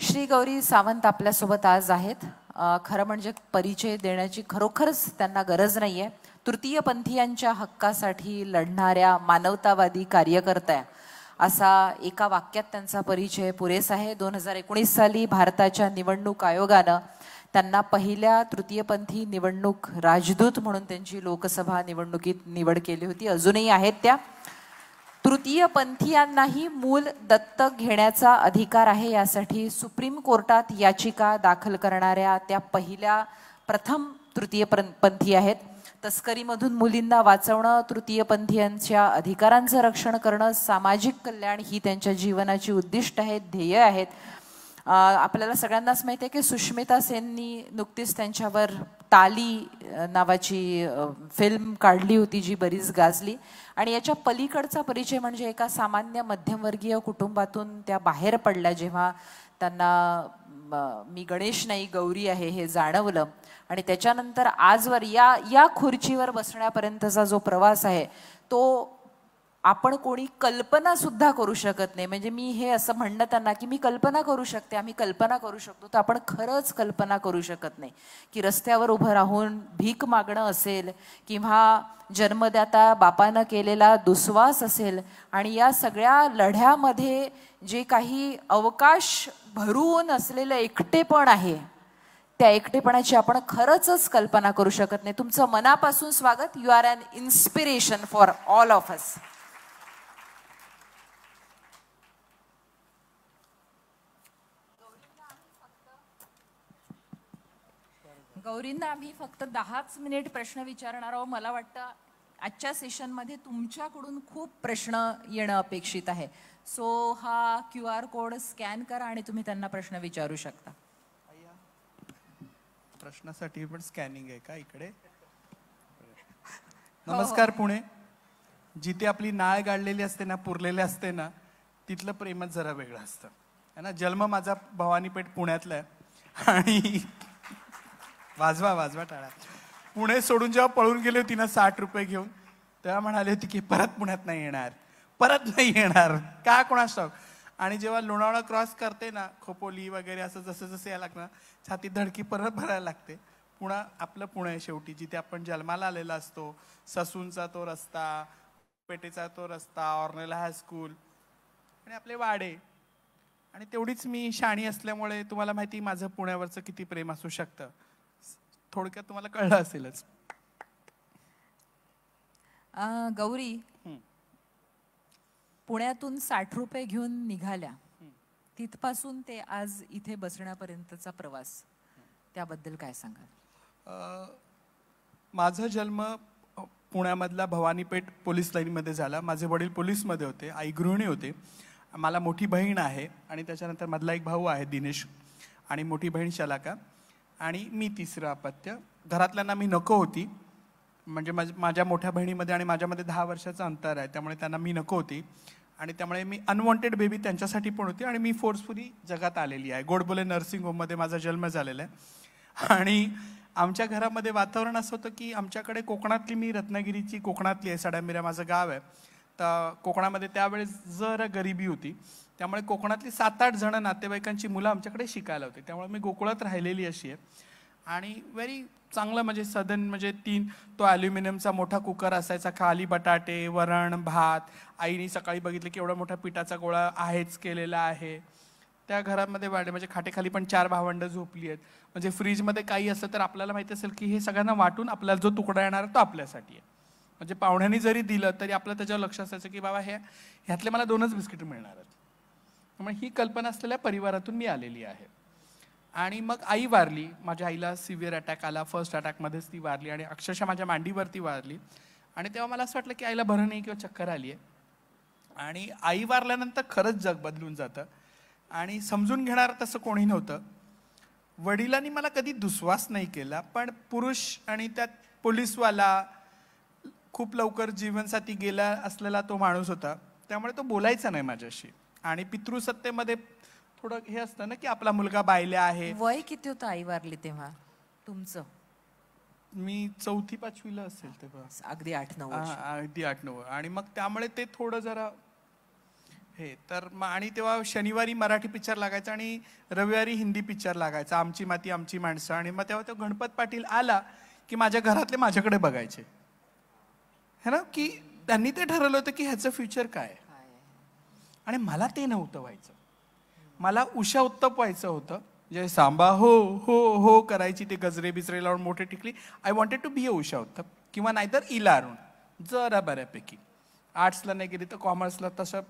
श्री गौरी सावंत आपल्यासोबत आज आहेत. खरं म्हणजे परिचय देण्याची खरोखरच त्यांना गरज नाहीये. तृतीय पंथीयांच्या हक्कासाठी लढणाऱ्या मानवतावादी कार्यकर्त्या असा एका वाक्यात त्यांचा परिचय पुरेसा आहे. 2019 साली भारताच्या निवडणूक आयोगानं त्यांना पहिल्या तृतीयपंथी निवडणूक राजदूत म्हणून त्यांची लोकसभा निवडणुकीत निवड केली होती. अजूनही आहेत त्या. तृतीय पंथीयांनाही मूल दत्तक घेण्याचा अधिकार आहे, यासाठी सुप्रीम कोर्टात याचिका दाखल करणाऱ्या त्या पहिल्या प्रथम तृतीय पंथी आहेत. तस्करीमधून मुलींना वाचवणं, तृतीय पंथीयांच्या अधिकारांचं रक्षण करणं, सामाजिक कल्याण ही त्यांच्या जीवनाची उद्दिष्ट आहेत, ध्येय आहेत. आपल्याला सगळ्यांनाच माहिती आहे की सुष्मिता सेननी नुकतीच त्यांच्यावर ताली नावाची फिल्म काढली होती जी बरीच गाजली. आणि याच्या पलीकडचा परिचय म्हणजे एका सामान्य मध्यमवर्गीय कुटुंबातून त्या बाहेर पडल्या जेव्हा त्यांना मी गणेश नाही गौरी आहे हे जाणवलं. आणि त्याच्यानंतर आजवर या खुर्चीवर बसण्यापर्यंतचा जो प्रवास आहे तो आपण कोणी कल्पना सुद्धा करू शकत नाही. म्हणजे मी हे असं म्हणणं त्यांना की मी कल्पना करू शकते, आम्ही कल्पना करू शकतो, तर आपण खरंच कल्पना करू शकत नाही की रस्त्यावर उभं राहून भीक मागणं असेल किंवा जन्मदाता बापानं केलेला दुस्वास असेल आणि या सगळ्या लढ्यामध्ये जे काही अवकाश भरून असलेलं एकटेपण आहे त्या एकटेपणाची आपण खरंच कल्पना करू शकत नाही. तुमचं मनापासून स्वागत. You are an inspiration for all of us. गौरींना आम्ही फक्त 10 मिनिट प्रश्न विचारणार आहोत. मला वाटतं आजच्या सेशनमध्ये तुमच्याकडून खूप प्रश्न येणं अपेक्षित आहे. सो हा QR कोड स्कॅन करा आणि तुम्ही त्यांना प्रश्न विचारू शकता. प्रश्नासाठी पण स्कॅनिंग आहे का इकडे? नमस्कार पुणे. जिथे आपली नाळ गाडलेली असते ना, पुरलेले असते ना, तिथलं प्रेमच जरा वेगळं असतं है ना. जन्म माझा भवानीपेठ पुण्यातला आहे आणि वाजवा वाजवा टाळा. पुणे सोडून जेव्हा पळून गेली होती ना 60 रुपये घेऊन, तेव्हा म्हणाली होती की परत पुण्यात नाही येणार, परत नाही येणार का कोणास ठाऊक. आणि जेव्हा लोणावळा क्रॉस करते ना, खोपोली वगैरे असं जसं जसं यायला लागणार छाती धडकी परत भरायला लागते. पुणे आपलं पुणे आहे शेवटी, जिथे आपण जन्माला आलेला असतो. ससूनचा तो रस्ता, पेठेचा तो रस्ता, ऑर्नेला हायस्कूल आणि आपले वाडे. आणि तेवढीच मी शाणी असल्यामुळे तुम्हाला माहिती माझं पुण्यावरचं किती प्रेम असू शकतं. थोडक्यात तुम्हाला कळलं असेलच. गौरी पुण्यातून 60 रुपये घेऊन निघाल्या, तिथपासून ते आज इथे बसण्यापर्यंतचा प्रवास, त्याबद्दल काय सांगाल? माझा जन्म पुण्यामधला भवानीपेठ पोलीस लाईनमध्ये झाला. माझे वडील पोलीसमध्ये होते, आई गृहिणी होते. मला मोठी बहीण आहे आणि त्याच्यानंतर मधला एक भाऊ आहे दिनेश आणि मोठी बहीण शलाका आणि मी तिसरं अपत्य. घरातल्यांना मी नको होती, म्हणजे माझ्या मोठ्या बहिणीमध्ये आणि माझ्यामध्ये 10 वर्षाचं अंतर आहे, त्यामुळे त्यांना मी नको होती आणि त्यामुळे मी अनवॉन्टेड बेबी त्यांच्यासाठी पण होती आणि मी फोर्सफुली जगात आलेली आहे. गोडबोले नर्सिंग होममध्ये माझा जन्म झालेला आहे. आणि आमच्या घरामध्ये वातावरण असं होतं की आमच्याकडे कोकणातली, मी रत्नागिरीची कोकणातली आहे, सडामिरा माझं गाव आहे. तर कोकणामध्ये त्यावेळेस जरा गरिबी होती, त्यामुळे कोकणातली 7-8 जण नातेवाईकांची मुलं आमच्याकडे शिकायला होती. त्यामुळे मी गोकुळात राहिलेली अशी आहे. आणि व्हेरी चांगलं म्हणजे सदन म्हणजे 3 तो ॲल्युमिनियमचा मोठा कुकर असायचा, खाली बटाटे वरण भात. आईने सकाळी बघितलं की एवढा मोठा पिठाचा गोळा आहेच केलेला आहे. त्या घरामध्ये वाढले म्हणजे खाटेखाली पण 4 भावंडं झोपली आहेत. म्हणजे फ्रीजमध्ये काही असलं तर आपल्याला माहिती असेल की हे सगळ्यांना वाटून आपल्याला जो तुकडा येणार तो आपल्यासाठी आहे. म्हणजे पाहुण्यांनी जरी दिलं तरी आपलं त्याच्यावर लक्ष असायचं की बाबा ह्यातले मला 2च बिस्किट मिळणार आहेत. त्यामुळे ही कल्पना असलेल्या परिवारातून मी आलेली आहे. आणि मग आई वारली. माझ्या आईला सिव्हिअर अटॅक आला, फर्स्ट अटॅकमध्येच ती वारली आणि अक्षरशः माझ्या मांडीवरती वारली. आणि तेव्हा मला असं वाटलं की आईला बरं नाही किंवा चक्कर आली आहे. आणि आई वारल्यानंतर खरंच जग बदलून जातं आणि समजून घेणार तसं कोणी नव्हतं. वडिलांनी मला कधी दुस्वास नाही केला, पण पुरुष आणि त्यात पोलीसवाला, खूप लवकर जीवनसाथी गेला असलेला तो माणूस होता, त्यामुळे तो बोलायचा नाही माझ्याशी. आणि पितृसत्तेमध्ये थोडं हे असतं ना की आपला मुलगा बायल्या आहे. वय किती होतं आई वारली तेव्हा तुमचं? मी 4थी-5वीला असेल तेव्हा. अगदी 8-9 वर्ष. अगदी 8-9. आणि मग त्यामुळे ते थोडं जरा हे तर आणि तेव्हा शनिवारी मराठी पिक्चर लागायचा आणि रविवारी हिंदी पिक्चर लागायचा, आमची माती आमची माणसं. आणि मग तेव्हा तो गणपत पाटील आला की माझ्या घरातले माझ्याकडे बघायचे, है ना, की त्यांनी ते ठरवलं होतं की ह्याचं फ्युचर काय. आणि मला ते नव्हतं व्हायचं. मला उषा उत्तप व्हायचं होतं, जे सांबा हो हो हो करायची, ते गजरे बिजरे लावून मोठे टिकली. I wanted to be a Usha Uthup किंवा नाहीतर इला अरुण, जरा बऱ्यापैकी. आर्ट्सला नाही गेली तर कॉमर्सला तशा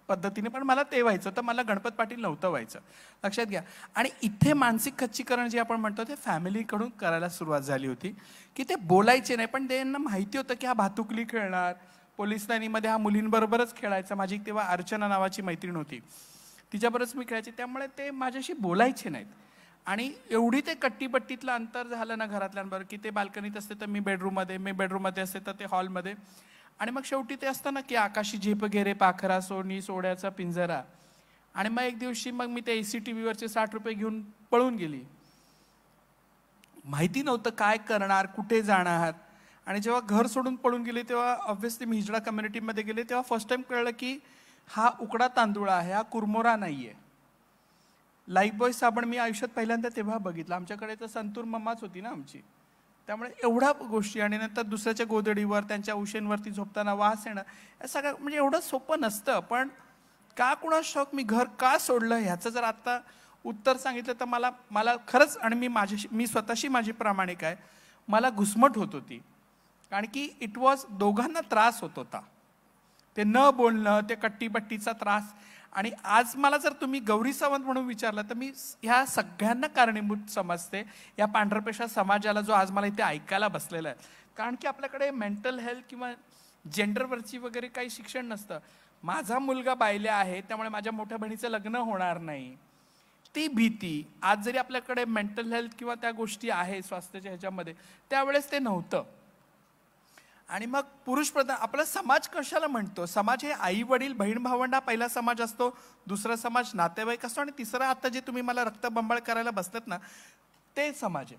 पद्धतीने, पण मला ते व्हायचं होतं. मला गणपत पाटील नव्हतं व्हायचं, लक्षात घ्या. आणि इथे मानसिक खच्चीकरण जे आपण म्हणतो ते फॅमिलीकडून करायला सुरुवात झाली होती, की ते बोलायचे नाही, पण त्यांना माहिती होतं की हा भातुकली खेळणार, पोलीस लाईनीमध्ये हा मुलींबरोबरच खेळायचा. माझी तेव्हा अर्चना नावाची मैत्रीण होती, तिच्याबरोबरच मी खेळायचे, त्यामुळे ते माझ्याशी बोलायचे नाहीत. आणि एवढी ते कट्टीपट्टीतलं अंतर झालं ना घरातल्यांबरोबर, की ते बाल्कनीत असते तर मी बेडरूममध्ये असते तर ते हॉलमध्ये. आणि मग शेवटी ते असतं ना की आकाशी झेप गेरे पाखरा सोनी सोड्याचा पिंजरा. आणि मग एक दिवशी मग मी ते ACTVवरचे 60 रुपये घेऊन पळून गेली. माहिती नव्हतं काय करणार, कुठे जाणार. आणि जेव्हा घर सोडून पळून गेले तेव्हा ऑब्व्हियसली मी हिजडा कम्युनिटीमध्ये गेले, तेव्हा फर्स्ट टाइम कळलं की हा उकडा तांदूळ आहे, हा कुरमोरा नाहीये. लाईफबॉय साबण मी आयुष्यात पहिल्यांदा तेव्हा बघितलं. आमच्याकडे तर संतूर मम्माच होती ना आमची, त्यामुळे एवढ्या गोष्टी. आणि नंतर दुसऱ्याच्या गोदडीवर त्यांच्या उशेंवरती झोपताना वास येणं, या सगळं म्हणजे एवढं सोपं नसतं. पण का कुणास शौक मी घर का सोडलं ह्याचं जर आता उत्तर सांगितलं तर मला खरंच, आणि मी स्वतःशी माझी प्रामाणिक आहे, मला घुसमट होत होती. कारण की इट वॉज, दोघांना त्रास होत होता, ते न बोलणं, ते कट्टीबट्टीचा त्रास. आणि आज मला जर तुम्ही गौरी सावंत म्हणून विचारलं तर मी ह्या सगळ्यांना कारणीभूत समजते, या पांढरपेशा समाजाला जो आज मला इथे ऐकायला बसलेला आहे. कारण की आपल्याकडे मेंटल हेल्थ किंवा जेंडरवरची वगैरे काही शिक्षण नसतं. माझा मुलगा बायले आहे त्यामुळे माझ्या मोठ्या बहिणीचं लग्न होणार नाही, ती भीती. आज जरी आपल्याकडे मेंटल हेल्थ किंवा त्या गोष्टी आहे स्वास्थ्याच्या ह्याच्यामध्ये, त्यावेळेस ते नव्हतं. आणि मग पुरुष प्रधान आपला समाज कशाला म्हणतो? समाज हे आई वडील बहीण भावंड हा पहिला समाज असतो, दुसरा समाज नातेवाईक असतो, आणि तिसरा आता जे तुम्ही मला रक्तबंबाळ करायला बसतात ना ते समाज आहे.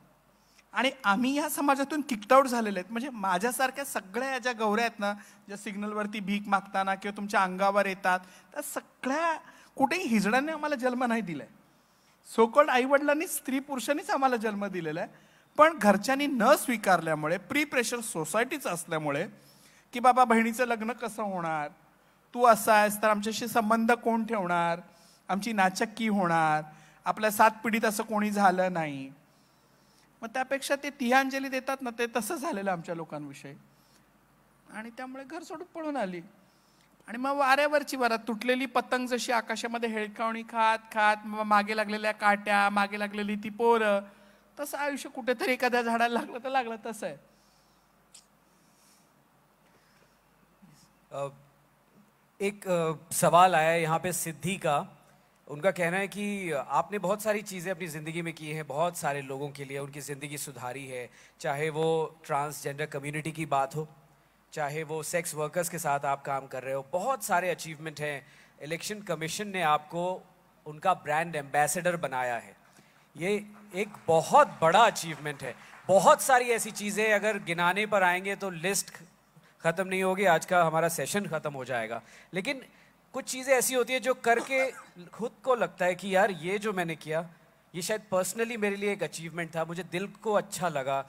आणि आम्ही ह्या समाजातून किकआउट झालेले आहेत. म्हणजे माझ्यासारख्या सगळ्या ज्या गौऱ्या आहेत ना, ज्या सिग्नलवरती भीक मागताना किंवा तुमच्या अंगावर येतात, त्या सगळ्या कुठेही हिजड्याने आम्हाला जन्म नाही दिलाय. सोकॉल्ड आई वडिलांनी, स्त्री पुरुषांनीच आम्हाला जन्म दिलेला आहे. पण घरच्यांनी न स्वीकारल्यामुळे, प्री प्रेशर सोसायटीचं असल्यामुळे, की बाबा बहिणीचं लग्न कसं होणार, तू असा आहेस तर आमच्याशी संबंध कोण ठेवणार, आमची नाचक्की होणार, आपल्या 7 पिढीत असं कोणी झालं नाही. मग त्यापेक्षा ते तिहांजली देतात ना, ते तसं झालेलं आमच्या लोकांविषयी. आणि त्यामुळे घर सोडून पळून आली. आणि मग वाऱ्यावरची वरात, तुटलेली पतंग जशी आकाशामध्ये हेळकावणी खात खात, मग मागे लागलेल्या काट्या, मागे लागलेली ती पोरं, तसं आयुष्य कुठेतरी एखाद्या झाडाला लागलं तर लागलं. तसं आहे. एक सवाल आया यहाँ पे सिद्धि का. उनका कहना है कि आपने बहुत सारी चीज़ें अपनी ज़िंदगी में की हैं, बहुत सारे लोगों के लिए उनकी ज़िंदगी सुधारी है, चाहे वो ट्रांसजेंडर कम्युनिटी की बात हो, चाहे वो सेक्स वर्कर्स के साथ आप काम कर रहे हो, बहुत सारे अचीवमेंट हैं. इलेक्शन कमीशन ने आपको उनका ब्रांड एम्बेसडर बनाया है, ये एक बहुत बड़ा अचीवमेंट है. बहुत सारी ऐसी चीज़ें अगर गिनाने पर आएंगे तो लिस्ट ख़त्म नहीं होगी, आज का हमारा सेशन ख़त्म हो जाएगा. लेकिन कुछ चीज़ें ऐसी होती है जो करके खुद को लगता है कि यार ये जो मैंने किया ये शायद पर्सनली मेरे लिए एक अचीवमेंट था, मुझे दिल को अच्छा लगा.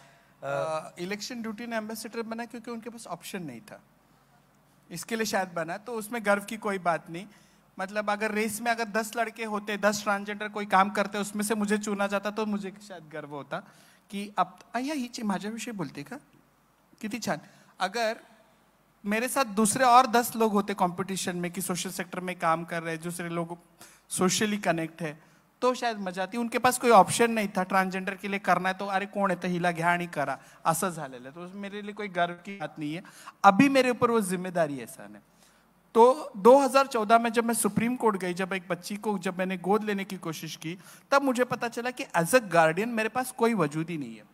इलेक्शन ड्यूटी ने एम्बेसडर बना क्योंकि उनके पास ऑप्शन नहीं था, इसके लिए शायद बना. तो उसमें गर्व की कोई बात नहीं. मतलब अगर रेस में अगर 10 लड़के होते, 10 ट्रांसजेंडर कोई काम करते, उसमें से मुझे चुना जाता तो मुझे शायद गर्व होता की अब ही माझ्याविषयी बोलते का, किती छान. अगर मेरे साथ दूसरे और 10 लोग होते कंपटीशन में कि सोशल सेक्टर में काम कर रहे हैं, दूसरे लोग सोशली कनेक्ट है, तो शायद मजा आती. उनके पास कोई ऑप्शन नहीं था, ट्रांसजेंडर के लिए करना है तो अरे कोण आहे तर हिला घ्या आणि करा, असं झालेलं. तो मेरे लिए कोई गर्व की बात नहीं है. अभी मेरे ऊपर वो जिम्मेदारी ऐसा नहीं. तो 2014 में जब मैं सुप्रीम कोर्ट गई, जब एक बच्ची को जब मैंने गोद लेने की कोशिश की, तब मुझे पता चला कि एज अ गार्डियन मेरे पास कोई वजूद ही नहीं है.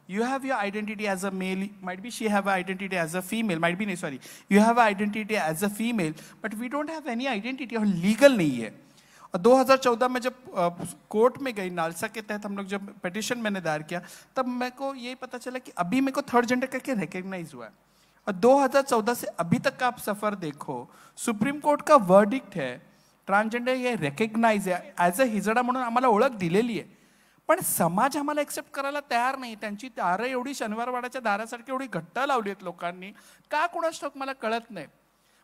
You have your identity as a male, might be she have an identity as a female, might be नहीं, sorry, you have an identity as a female, but we don't have any identity, और legal नहीं है. और 2014 में जब court में गई, NALSA के तहत हम लोग जब पिटिशन मैंने दायर किया, तब मेरे को ये पता चला कि अभी मेरे को थर्ड जेंडर करके रिकग्नाइज हुआ है. और 2014 से अभी तक का आप सफर देखो, सुप्रीम कोर्ट का वर्डिक्ट है ट्रान्सजेंडर हे रेकग्नाइज आहे, ॲज अ हिजडा म्हणून आम्हाला ओळख दिलेली आहे. पण समाज आम्हाला एक्सेप्ट करायला तयार नाही. त्यांची दारं एवढी शनिवारवाड्याच्या दारासारखी एवढी घट्ट लावली आहेत लोकांनी, का कोणास ठाऊक मला कळत नाही.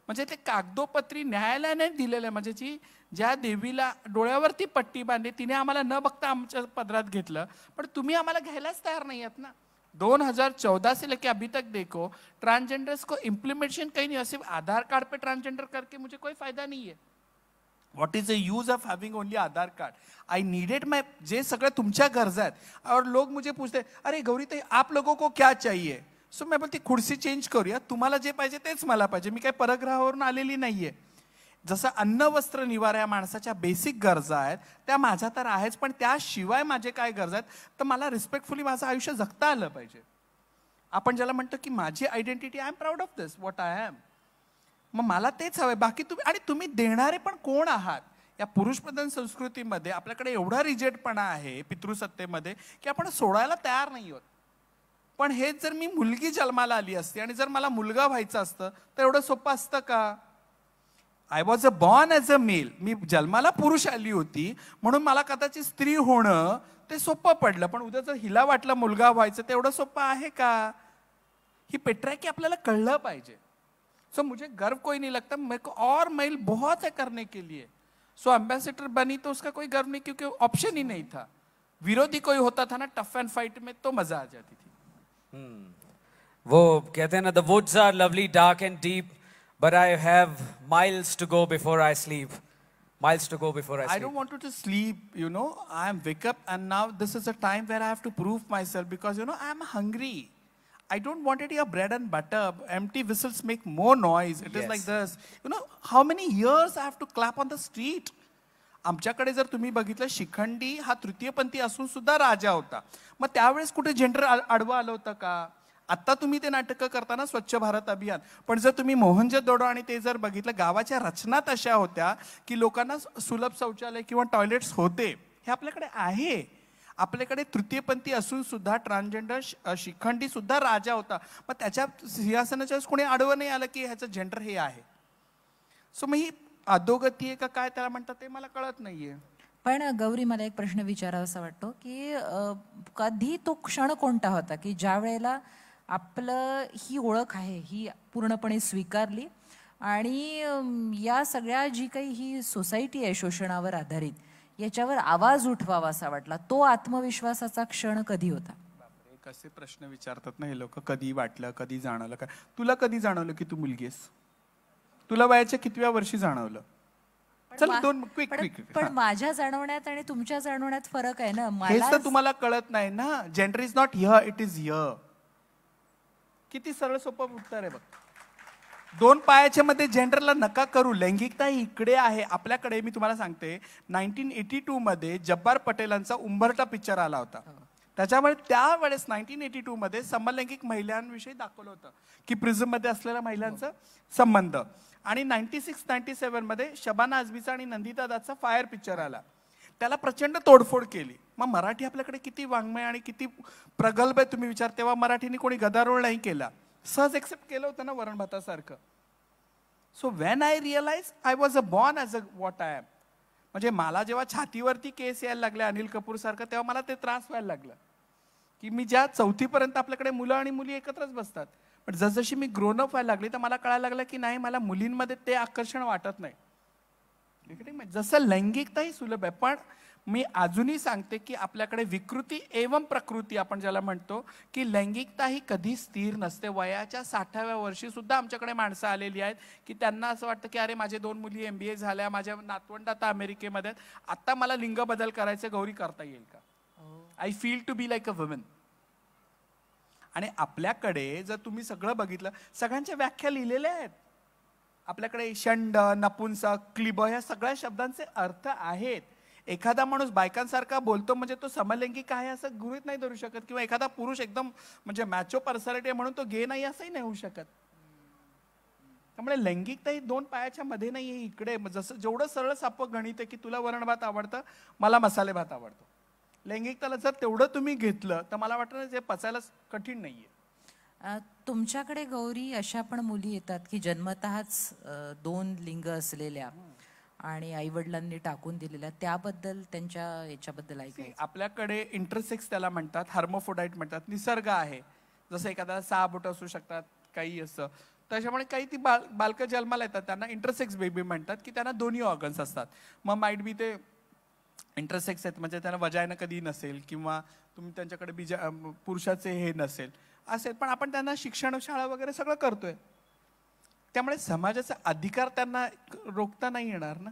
म्हणजे ते कागदोपत्री न्यायालयाने दिलेलं आहे. म्हणजे ज्या देवीला डोळ्यावरती पट्टी बांधली तिने आम्हाला न बघता आमच्या पदरात घेतलं, पण तुम्ही आम्हाला घ्यायलाच तयार नाही आहात ना. 2014 से लेके अभी तक देखो, ट्रांसजेंडर्स को इम्प्लीमेंटेशन कहीं नहीं, सिर्फ आधार कार्ड पे ट्रांसजेंडर करके मुझे कोई फायदा नहीं है. What is the use of having only Aadhaar card? I needed माई, जे सगळ्या तुमच्या गरजा आहेत. और लोग मुझे पूछते अरे गौरी ताई आप लोगों को क्या चाहिए? सो मैं बोलती खुर्सी चेंज करूया, तुम्हाला जे पाहिजे तेच मला पाहिजे. मी काय परग्रहावरून आलेली नाहीये. जसं अन्न वस्त्र निवारा या माणसाच्या बेसिक गरजा आहेत त्या माझ्या तर आहेच, पण त्याशिवाय माझे काय गरजा आहेत तर मला रिस्पेक्टफुली माझं आयुष्य जगता आलं पाहिजे. आपण ज्याला म्हणतो की माझी identity, I am proud of this what I am. मग मला तेच हवंय. बाकी तुम्ही, आणि तुम्ही देणारे पण कोण आहात? या पुरुषप्रधान संस्कृतीमध्ये आपल्याकडे एवढा रिजेक्टपणा आहे पितृसत्तेमध्ये की आपण सोडायला तयार नाही आहोत. पण हेच जर मी मुलगी जन्माला आली असती आणि जर मला मुलगा व्हायचं असतं तर एवढं सोपं असतं का? I was a born as a male. मी जन्माला पुरुष आली होती म्हणून मला कदाचित स्त्री होणं ते सोपं पडलं, पण उद्या जर हिला वाटलं मुलगा व्हायचं ते एवढं सोपं आहे का? ही पेट्रॅकी आपल्याला कळलं पाहिजे. सो मुझे गर्व कोई नहीं लगता, मेरे को और मेल बहुत है करने के लिए. सो एम्बेसडर बनी तो उसका कोई गर्व नहीं, क्योंकि ऑप्शन ही नहीं था. विरोधी कोई होता था ना टफ एंड फाइट में, तो मजा आ जाती थी. वो कहते हैं ना, the woods are lovely dark and deep, but I have miles to go before I sleep. Miles to go before I sleep. I don't want to sleep, you know. I am wake up and now this is a time where I have to prove myself because, you know, I am hungry. I don't want it your bread and butter. Empty whistles make more noise. It is like this. You know, how many years I have to clap on the street? आमच्याकडे जर तुम्ही बघितलं, शिखंडी हा तृतीयपंथी असून सुद्धा राजा होता. मग त्यावेळेस कुठे जेंडर आडवा आलं होतं का? आता तुम्ही ते नाटकं करताना स्वच्छ भारत अभियान, पण जर तुम्ही मोहनजोदडो आणि ते जर बघितलं, गावाच्या रचना तशा होत्या की लोकांना सुलभ शौचालय किंवा टॉयलेट्स होते. हे आपल्याकडे आहे. आपल्याकडे तृतीयपंथी असून सुद्धा ट्रान्सजेंडर शिखंडी सुद्धा राजा होता. मग त्याच्या सिंहासनाच्या कोणी आडवं नाही आलं की ह्याचं जेंडर हे आहे. सो मग ही अधोगती आहे का काय त्याला म्हणतात ते मला कळत नाहीये. पण गौरी, मला एक प्रश्न विचारावासा वाटतो की कधी तो क्षण कोणता होता की ज्या वेळेला आपलं ही ओळख आहे ही पूर्णपणे स्वीकारली आणि या सगळ्या जी काही ही सोसायटी आहे शोषणावर आधारित याच्यावर आवाज उठवावा असा वाटला, तो आत्मविश्वासाचा क्षण कधी होता? कसे प्रश्न विचारतात ना हे लोक. कधी वाटलं, कधी जाणवलं काय? तुला कधी जाणवलं की तू मुलगी आहेस? तुला वयाच्या कितव्या वर्षी जाणवलं? चल दोन क्विक. पण माझ्या जाणवण्यात आणि तुमच्या जाणवण्यात फरक आहे ना. हेच तर तुम्हाला कळत नाही ना. Gender is not here, it is here. किती सरळ सोपं उत्तर आहे बघ. दोन पायाच्या मध्ये जेंडरला नका करू. लैंगिकता ही इकडे आहे आपल्याकडे. मी तुम्हाला सांगते, 1982 मध्ये जब्बार पटेलांचा उंबरठा पिक्चर आला होता. त्याच्यामुळे त्यावेळेस 1982 मध्ये समलैंगिक महिलांविषयी दाखवलं होतं की प्रिझम मध्ये असलेल्या महिलांचा संबंध. आणि 96-97 मध्ये शबाना आझमीचा आणि नंदिता दासचा फायर पिक्चर आला. त्याला प्रचंड तोडफोड केली. मग मराठी आपल्याकडे किती वाङ्मय आणि किती प्रगल्भ आहे तुम्ही विचार. तेव्हा मराठीने कोणी गदारोळ नाही केला, सहज एक्सेप्ट केलं होतं ना वरण भातासारखं. So when I realise I was a born as a what I am. म्हणजे मला जेव्हा छातीवरती केस यायला लागले अनिल कपूर सारखं, तेव्हा मला ते त्रास व्हायला लागलं की मी ज्या 4थी पर्यंत आपल्याकडे मुलं आणि मुली एकत्रच बसतात, पण जसजशी मी ग्रोनअप व्हायला लागली तर मला कळायला लागलं की नाही, मला मुलींमध्ये ते आकर्षण वाटत नाही. जसं लैंगिकता ही सुलभ आहे, पण मी अजूनही सांगते की आपल्याकडे विकृती एवं प्रकृती आपण ज्याला म्हणतो की लैंगिकता ही कधी स्थिर नसते. वयाच्या 60व्या वर्षी सुद्धा आमच्याकडे माणसं आलेली आहेत की त्यांना असं वाटतं की अरे माझे 2 मुली MBA झाल्या, माझ्या नातवंड आता अमेरिकेमध्ये आहेत, आता मला लिंग बदल करायचं, गौरी करता येईल का? I feel to be like a woman. आणि आपल्याकडे जर तुम्ही सगळं बघितलं, सगळ्यांच्या व्याख्या लिहिलेल्या आहेत. आपल्याकडे षंड, नपुंसक, क्लिब ह्या सगळ्या शब्दांचे अर्थ आहेत. एखादा माणूस बायकांसारखा बोलतो म्हणजे तो समलैंगिक आहे असं गृहीत नाही धरू शकत, किंवा एखादा पुरुष एकदम म्हणजे मॅचो पर्सनॅलिटी म्हणून तो गे नाही असंही नाही होऊ शकत. त्यामुळे लैंगिकता ही 2 पायाच्या मध्ये नाही आहे इकडे. जसं जेवढं सरळ सापं गणित आहे की तुला वरण भात आवडतं, मला मसाले भात आवडतो. लैंगिकताला जर तेवढं तुम्ही घेतलं तर मला वाटतं ते पचायला कठीण नाहीये. तुमच्याकडे गौरी अशा पण मुली येतात की जन्मतःच 2 लिंग असलेल्या आणि आई वडिलांनी टाकून दिलेल्या, त्याबद्दल त्यांच्या याच्याबद्दल ऐकायचं. आपल्याकडे इंटरसेक्स त्याला म्हणतात, हार्मोफोडाईट म्हणतात, निसर्ग आहे. जसं एखाद्याला 6 बोटं असू शकतात, काही असं. त्याच्यामुळे काही ती बालकं जन्माला येतात त्यांना इंटरसेक्स बेबी म्हणतात, की त्यांना दोन्ही ऑर्गन्स असतात. मग माइट बी ते इंटरसेक्स आहेत म्हणजे त्यांना वजायना कधी नसेल, किंवा तुम्ही त्यांच्याकडे पुरुषाचे हे नसेल असेल, पण आपण त्यांना शिक्षण, शाळा वगैरे सगळं करतोय. त्यामुळे समाजाचा अधिकार त्यांना रोखता नाही येणार ना.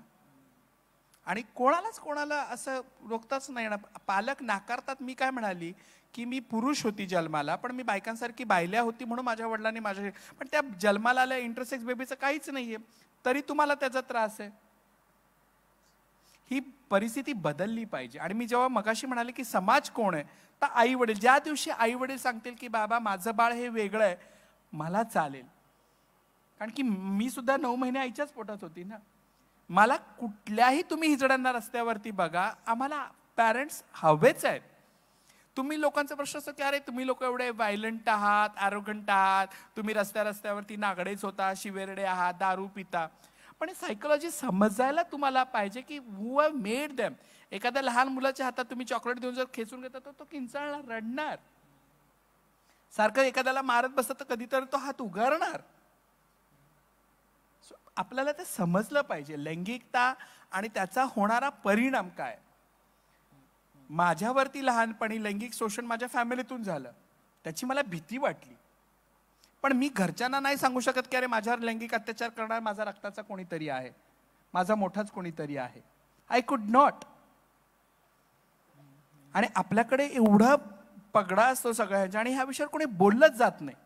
आणि कोणाला असं रोखताच नाही येणार. पालक नाकारतात. मी काय म्हणाली की मी पुरुष होती जन्माला, पण मी बायकांसारखी बायल्या होती म्हणून माझ्या वडिलांनी माझ्या, पण त्या जन्माला आल्या इंटरसेक्स बेबीचं काहीच नाहीये, तरी तुम्हाला त्याचा त्रास आहे. ही परिस्थिती बदलली पाहिजे. आणि मी जेव्हा मगाशी म्हणाले की समाज कोण आहे, तर आई वडील. ज्या दिवशी आई वडील सांगतील की बाबा माझं बाळ हे वेगळं आहे, मला चालेल. कारण की मी सुद्धा 9 महिने आईच्याच पोटात होती ना. मला कुठल्याही तुम्ही हिजड्यांना रस्त्यावरती बघा, आम्हाला पॅरेंट्स हवेच आहेत. तुम्ही लोकांचा प्रश्न असतो की अरे तुम्ही लोक एवढे व्हायलंट आहात, ॲरोगंट आहात, तुम्ही रस्त्यावरती नागडेच होता, शिवेरडे आहात, दारू पिता. पण हे सायकोलॉजी समजायला तुम्हाला पाहिजे की हू हॅव मेड देम. एखाद्या लहान मुलाच्या हातात तुम्ही चॉकलेट देऊन जर खेचून घेता तर तो किंचाळणार, रडणार. सारखं एखाद्याला मारत बसतं तर कधीतरी तो हात उगारणार. आपल्याला ते समजलं पाहिजे लैंगिकता आणि त्याचा होणारा परिणाम काय. माझ्यावरती लहानपणी लैंगिक शोषण माझ्या फॅमिलीतून झालं, त्याची मला भीती वाटली. पण मी घरच्यांना नाही सांगू शकत की अरे माझ्यावर लैंगिक अत्याचार करणार माझा रक्ताचा कोणीतरी आहे, माझा मोठाच कोणीतरी आहे. I could not. आणि आपल्याकडे एवढा पगडा असतो सगळ्यांचा आणि ह्या विषयावर कोणी बोललंच जात नाही.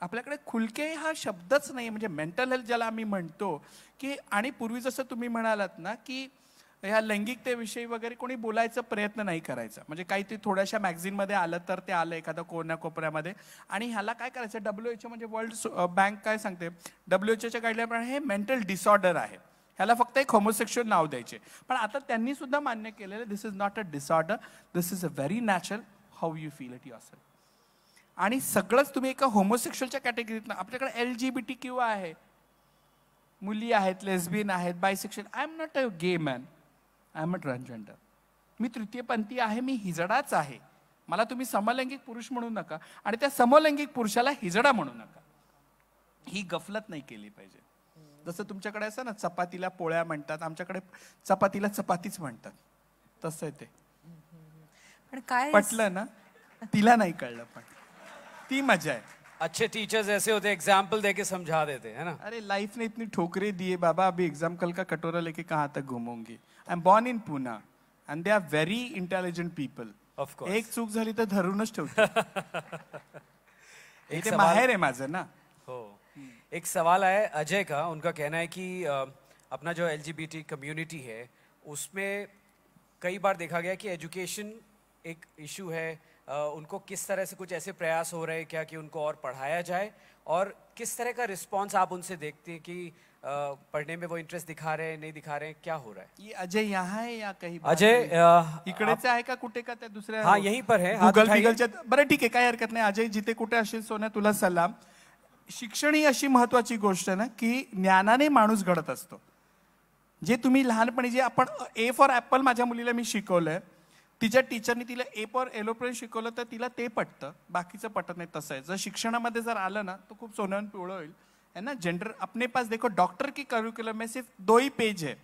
आपल्याकडे खुलके हा शब्दच नाही. म्हणजे मेंटल हेल्थ ज्याला आम्ही म्हणतो की, आणि पूर्वी जसं तुम्ही म्हणालात ना की ह्या लैंगिकतेविषयी वगैरे कोणी बोलायचा प्रयत्न नाही करायचा. म्हणजे काही ते थोड्याशा मॅगझिनमध्ये आलं तर ते आलं एखाद्या कोपऱ्यामध्ये. आणि ह्याला काय करायचं, WHO म्हणजे वर्ल्ड बँक काय सांगते, WHOच्या गाईडलाईन हे मेंटल डिसऑर्डर आहे, ह्याला फक्त एक होमोसेक्शुअल नाव द्यायचे. पण आता त्यांनी सुद्धा मान्य केलेलं this is not a disorder, this is a very natural how you feel it yourself. आणि सगळंच तुम्ही एका होमोसेक्शुअलच्या कॅटेगरीत, आपल्याकडे LGBTQ आहे, मुली आहेत, लेस्बियन आहेत, bisexual. I am not a gay man, I am a transgender. मी तृतीयपंथी आहे, मी हिजडाच आहे. मला तुम्ही समलैंगिक पुरुष म्हणू नका आणि त्या समलैंगिक पुरुषाला हिजडा म्हणू नका. ही गफलत नाही केली पाहिजे. जसं तुमच्याकडे असं ना चपातीला पोळ्या म्हणतात, आमच्याकडे चपातीला चपातीच म्हणतात, तसं आहे ते. पण काय पटलं ना, तिला नाही कळलं पण ती मजा है. अच्छे टीचर्स ऐसे होते, एग्जाम्पल देके समझा देते है ना. अरे लाइफ ने इतनी ठोकरें दी है बाबा, अभी एग्जाम कल का कटोरा लेके कहाँ तक घूमूंगी. I am born in Pune and they are very intelligent people. Of course. एक चूक झाली तर धरूनच ठेवते. एक ते सवाल- माहेर आहे माझं ना. हो. एक सवाल है अजय का. उनका कहना है कि अपना जो LGBT कम्युनिटी है उसमें कई बार देखा गया कि एजुकेशन एक इशू है. उनको किस तरह से कुछ ऐसे प्रयास हो रहे हैं क्या कि उनको और पढ़ाया जाए, और किस तरह का रिस्पांस आप उनसे देखते हैं कि पढ़ने में वो इंटरेस्ट दिखा रहे हैं, नहीं दिखा रहे हैं, क्या हो रहा है. ये अजय यहाँ है या कहीं अजय इकडेच आहे का कुठे का त्या दुसऱ्या. हाँ यहीं पर है. हाथ गुगल उठाइए. बिगलच्या. बरं ठीक आहे, काही हरकत नाही. अजय जिथे कुठे असेल सोन्या तुला सलाम. शिक्षण ही अशी महत्वाची गोष्ट आहे ना की ज्ञानाने माणूस घडत असतो. जे तुम्ही लहानपणी जे आपण A फॉर ॲपल माझ्या मुलीला मी शिकवलंय, तिच्या टीचरनी तिला A फॉर एरोप्लेन शिकवलं तर तिला ते पटतं, बाकीचं पटत नाही. तसं आहे. जर शिक्षणामध्ये जर आलं ना तो खूप सोन्याहून पिवळं होईल है ना. जेंडर अपने पास देखो, डॉक्टर की करिकुलम में सिर्फ 2 ही पेज है.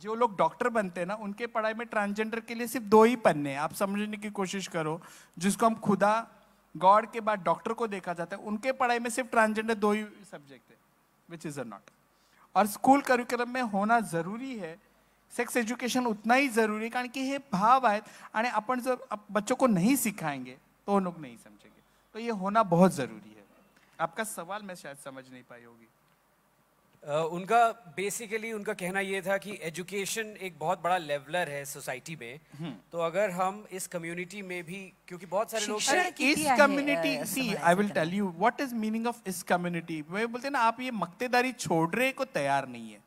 जो लोग डॉक्टर बनते हैं ना उनके पढ़ाई में ट्रांसजेंडर के लिए सिर्फ 2 ही पन्ने हैं. आप समझने की कोशिश करो. जिसको हम खुदा गॉड के बाद डॉक्टर को देखा जाता है, उनके पढ़ाई में सिर्फ ट्रांसजेंडर 2 ही सब्जेक्ट है, विच इज अ नॉट. और स्कूल करिकुलम में होना जरूरी है. सेक्स एजुकेशन उतना ही जरूरी है, कारण की हे भाव आहेत आणि आपण जर बच्चों को नहीं सिखाएंगे तो लोग नहीं समझेंगे. तो ये होना बहुत जरूरी है. आपका सवाल मैं शायद समझ नहीं पाई होगी. उनका बेसिकली उनका कहना ये था कि एजुकेशन एक बहुत बड़ा लेवलर है सोसाइटी में. तो अगर हम इस कम्युनिटी में भी, क्योंकि बहुत सारे लोग शिक्षण किती इस आहे, कम्युनिटी असं सी म्हणायचं आई विल त्यांना. Tell you what is meaning of इस कम्युनिटी. वे बोलते ना आप ये मक्तेदारी छोड़ने को तैयार नहीं है.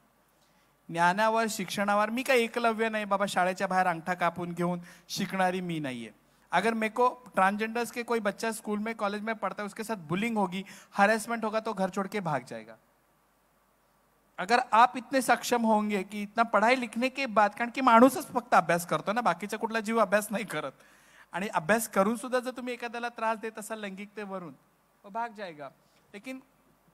ज्ञानावर शिक्षणावर मी काय एकलव्य नाही बाबा, शाळेच्या बाहेर अंगठा कापून घेऊन शिकणारी मी नाहीये. अगर मेरे को ट्रांसजेंडर्स के कोई बच्चा स्कूल में कॉलेज में पढ़ता है, उसके साथ बुलिंग होगी, हरेसमेंट होगा तो घर छोड़ के भाग जाएगा. अगर आप इतने सक्षम होंगे की इतना पढ़ाई लिखने के बाद, कारण की माणूसच फक्त अभ्यास करतो ना, बाकीचा कुठला जीव अभ्यास नाही करत, आणि अभ्यास करून सुद्धा जर तुम्ही एखाद्याला त्रास देत असाल लैंगिकतेवरून, वो भाग जाएगा. लेकिन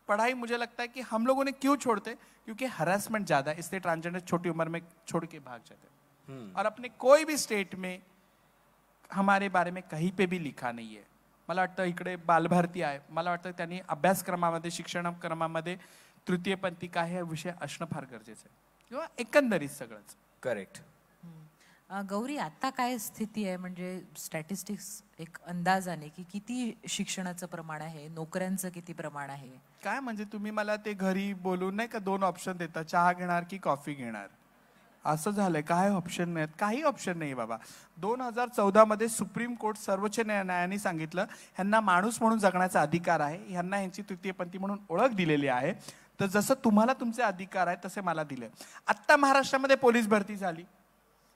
पढ़ाई मुझे लगता है कि हम लोगों ने क्यों छोड़ते, क्योंकि हरासमेंट ज्यादा है, इसलिए ट्रांसजेंडर छोटी उम्र में छोड़ के भाग जाते हैं. और अपने कोई भी स्टेट में हमारे बारे में कहीं पे भी लिखा नहीं है. मला वाटतं इकडे बालभारती आहे, मला वाटतं त्यांनी अभ्यासक्रमामध्ये शिक्षणक्रमामध्ये तृतीयपंथी काय हे विषय असणं फार गरजेचं आहे, किंवा एकंदरीत सगळंच. करेक्ट. गौरी, आता काय स्थिती आहे, म्हणजे स्टॅटिस्टिक्स एक अंदाजाने की किती शिक्षणाचं प्रमाण आहे, नोकऱ्यांचं किती प्रमाण आहे? काय म्हणजे तुम्ही मला ते घरी बोलून नाही का 2 ऑप्शन देता, चहा घेणार की कॉफी घेणार, असं झालंय. काय ऑप्शन नाहीत, काही ऑप्शन नाही बाबा. 2014 मध्ये सुप्रीम कोर्ट सर्वोच्च न्यायालयाने सांगितलं ह्यांना माणूस म्हणून जगण्याचा अधिकार आहे, ह्यांना ह्यांची तृतीयपंथी म्हणून ओळख दिलेली आहे, तर जसं तुम्हाला तुमचे अधिकार आहेत तसे मला दिले. आत्ता महाराष्ट्रामध्ये पोलीस भरती झाली,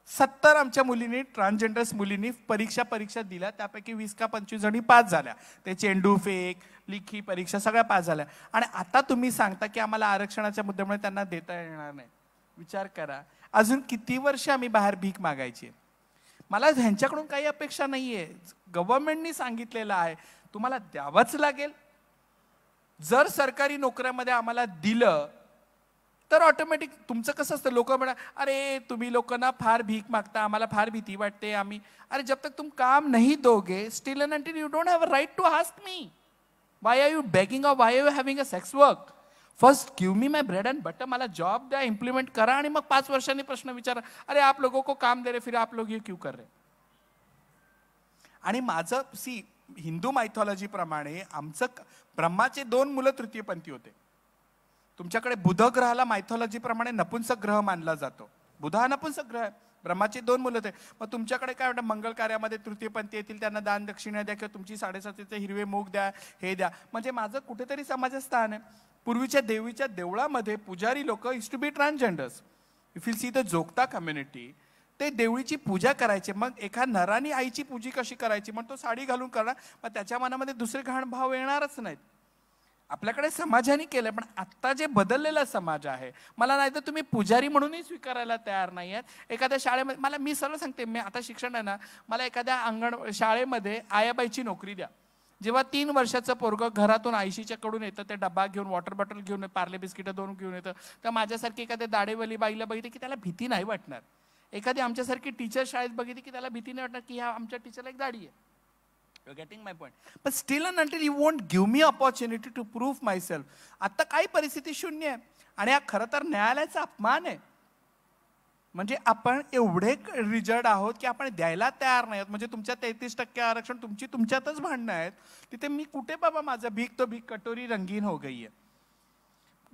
70 आमच्या मुलींनी, ट्रान्सजेंडर्स मुलींनी परीक्षा दिल्या, त्यापैकी 20 का 25 जणी पास झाल्या. ते चेंडू फेक, लिखी परीक्षा सगळ्या पास झाल्या. आणि आता तुम्ही सांगता की आम्हाला आरक्षणाच्या मुद्द्यामुळे त्यांना देता येणार नाही. विचार करा, अजून किती वर्ष आम्ही बाहेर भीक मागायची? मला ह्यांच्याकडून काही अपेक्षा नाहीये. गव्हर्नमेंटनी सांगितलेलं आहे तुम्हाला द्यावंच लागेल. जर सरकारी नोकऱ्यामध्ये आम्हाला दिलं तर ऑटोमॅटिक तुमचं कसं असतं, लोक म्हणा अरे तुम्ही लोक ना फार भीक मागता, आम्हाला फार भीती वाटते, आम्ही, अरे जब तक तुम काम नहीं दोगे, still and until you don't have a right to ask me why are you begging or why are you having a sex work. First give me my bread and butter, मला जॉब द्या, implement करा, आणि मग 5 वर्षांनी प्रश्न विचारा, अरे आप लोगों को काम दे रहे फिर आप लोग ये क्यों कर रहे. आणि माझं हिंदू मायथॉलॉजी प्रमाणे आमचं ब्रह्माचे 2 मुलं तृतीयपंथी होते. तुमच्याकडे बुध ग्रहाला मायथॉलॉजी प्रमाणे नपुंसक ग्रह मानला जातो. बुध हा नपुंसक ग्रह आहे, ब्रह्माचे 2 मुलं होते. मग तुमच्याकडे काय वाटतं, मंगल कार्यामध्ये तृतीयपंथी येतील, त्यांना दान दक्षिणा द्या किंवा तुमची 7.5 हिरवे मूग द्या, हे द्या. म्हणजे माझं कुठेतरी समाजात स्थान आहे. पूर्वीच्या देवीच्या देवळामध्ये पुजारी लोक used to be transgenders. If you see the Jogta community, ते देवीची पूजा करायचे. मग एका नराने आईची पूजा कशी करायची, मग तो साडी घालून करणार, मग त्याच्या मनामध्ये दुसरे घाण भाव येणारच नाहीत. आपल्याकडे समाजाने केलंय, पण आता जे बदललेला समाज आहे, मला नाही तर तुम्ही पुजारी म्हणूनही स्वीकारायला तयार नाही आहेत. एखाद्या शाळेमध्ये मी सरळ सांगते, मी आता शिक्षण आहे ना, मला एखाद्या शाळेमध्ये आयाबाईची नोकरी द्या. जेव्हा 3 वर्षाचं पोरगं घरातून आयशीच्या कडून येतं, ते डबा घेऊन, वॉटर बॉटल घेऊन, पार्ले बिस्किट 2 घेऊन येतं, तर माझ्यासारखी एखाद्या दाढेवाली बाईला बघितली की त्याला भीती नाही वाटणार. एखादी आमच्यासारखी टीचर शाळेत बघितली की त्याला भीती नाही वाटणार की ह्या आमच्या टीचरला एक दाढी आहे. You're getting my point. But still and until you won't give me opportunity to prove myself. आता काही परिस्थिती शून्य आहे, आणि हा खरं तर न्यायालयाचा अपमान आहे. म्हणजे आपण एवढे रिजर्ड आहोत की आपण द्यायला तयार नाही आहोत. म्हणजे तुमच्या 33% आरक्षण तुमच्यातच भांडणं आहेत. तिथे मी कुठे बाबा माझं भीक तो भीक कटोरी रंगीन हो गई है.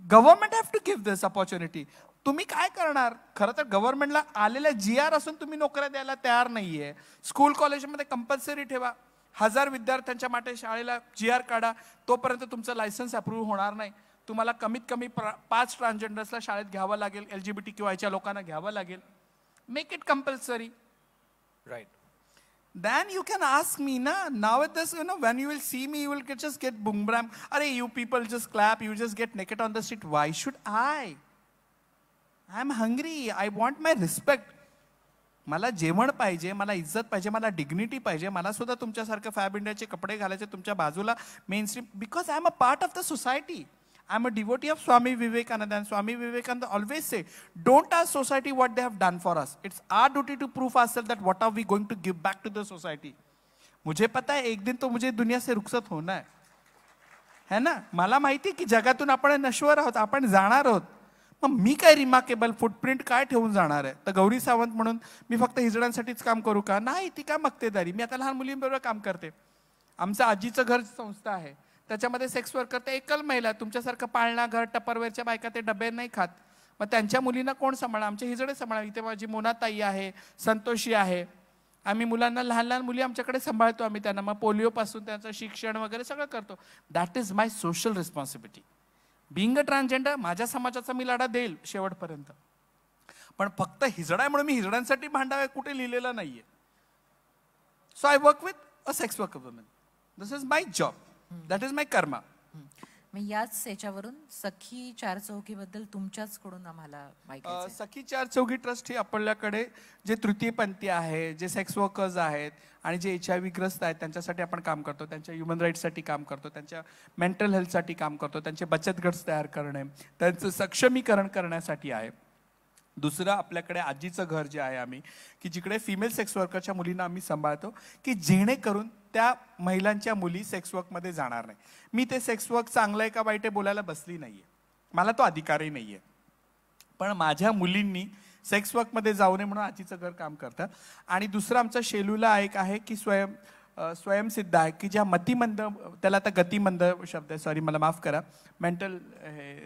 Government have to give this opportunity. तुम्ही काय करणार? खरं तर गव्हर्नमेंटला आलेल्या GR असून तुम्ही नोकऱ्या द्यायला तयार नाहीये. स्कूल कॉलेजमध्ये कंपल्सरी ठेवा. 1000 विद्यार्थ्यांच्या માટે शाळेला GR काढा, तोपर्यंत तुमचं लायसन्स अप्रूव्ह होणार नाही. तुम्हाला कमीत कमी 5 ट्रान्सजेंडर्सला शाळेत घ्यावं लागेल, LGBTQIच्या लोकांना घ्यावं लागेल. Make it compulsory. Right. Then you can ask me na. Now at this, when you will see me, you will just get boom bram. Arey, you people just clap, you just get naked on the street. Why should I? I'm hungry. I want my respect. मला जेवण पाहिजे, मला इज्जत पाहिजे, मला dignity पाहिजे. मला सुद्धा तुमच्यासारखं फॅब इंडियाचे कपडे घालायचे, तुमच्या बाजूला main stream, because I am a part of the society. I am a devotee of Swami Vivekananda, and Swami Vivekananda always say, don't ask society what they have done for us. It's our duty to prove ourselves that what are we going to give back to the society. मुझे पता है एक दिन तो मुझे दुनिया से रुखसत होना है ना. मला माहिती की जगातून आपण नश्वर आहोत, आपण जाणार आहोत. मग मी काय रिमार्केबल फुटप्रिंट काय ठेवून जाणार आहे? तर गौरी सावंत म्हणून मी फक्त हिजड्यांसाठीच काम करू का? नाही, ती काय मक्तेदारी. मी आता लहान मुलींबरोबर काम करते. आमचं आजीचं घर संस्था आहे, त्याच्यामध्ये सेक्स वर्कर ते एकल महिला, तुमच्यासारखं पाळणा घर टपरवेअरच्या बायका ते डबे नाही खात. मग त्यांच्या मुलींना कोण सांभाळणार? आमचे हिजडे सांभाळणार. इथे माझी मोनाताई आहे, संतोषी आहे. आम्ही मुलांना, लहान लहान मुली आमच्याकडे सांभाळतो आम्ही त्यांना. मग पोलिओपासून त्यांचं शिक्षण वगैरे सगळं करतो. That is my social responsibility. Being a transgender, माझ्या समाजाचा मी लढा देईल शेवटपर्यंत. पण फक्त हिजडा आहे म्हणून मी हिजड्यांसाठी भांडावे कुठे लिहिलेलं नाहीये. So I work with a sex worker woman. This is my job. That is my karma. मग याच याच्यावरून सखी चार चौकीबद्दल तुमच्याचकडून आम्हाला माहिती आहे. सखी चार चौघी ट्रस्ट ही आपल्याकडे जे तृतीयपंथी आहे, जे सेक्स वर्कर्स आहेत आणि जे HIV ग्रस्त आहेत त्यांच्यासाठी आपण काम करतो, त्यांच्या ह्युमन राईट्ससाठी काम करतो, त्यांच्या मेंटल हेल्थसाठी काम करतो, त्यांचे बचत गट तयार करणे, त्यांचं सक्षमीकरण करण्यासाठी आहे. दुसरं आपल्याकडे आजीचं घर जे आहे आम्ही, की जिकडे फिमेल सेक्स वर्करच्या मुलींना आम्ही सांभाळतो, की जेणेकरून त्या महिलांच्या मुली सेक्स वर्कमध्ये जाणार नाही. मी ते सेक्स वर्क चांगलं आहे का वाईट आहे बोलायला बसली नाहीये, मला तो अधिकारही नाहीये, पण माझ्या मुलींनी सेक्स वर्कमध्ये जाऊ नये म्हणून आजीचं घर काम करतं. आणि दुसरं आमचं शेलूला एक आहे की स्वयंसिद्ध आहे, की ज्या मतिमंद, त्याला आता गतिमंद शब्द आहे, सॉरी मला माफ करा, मेंटल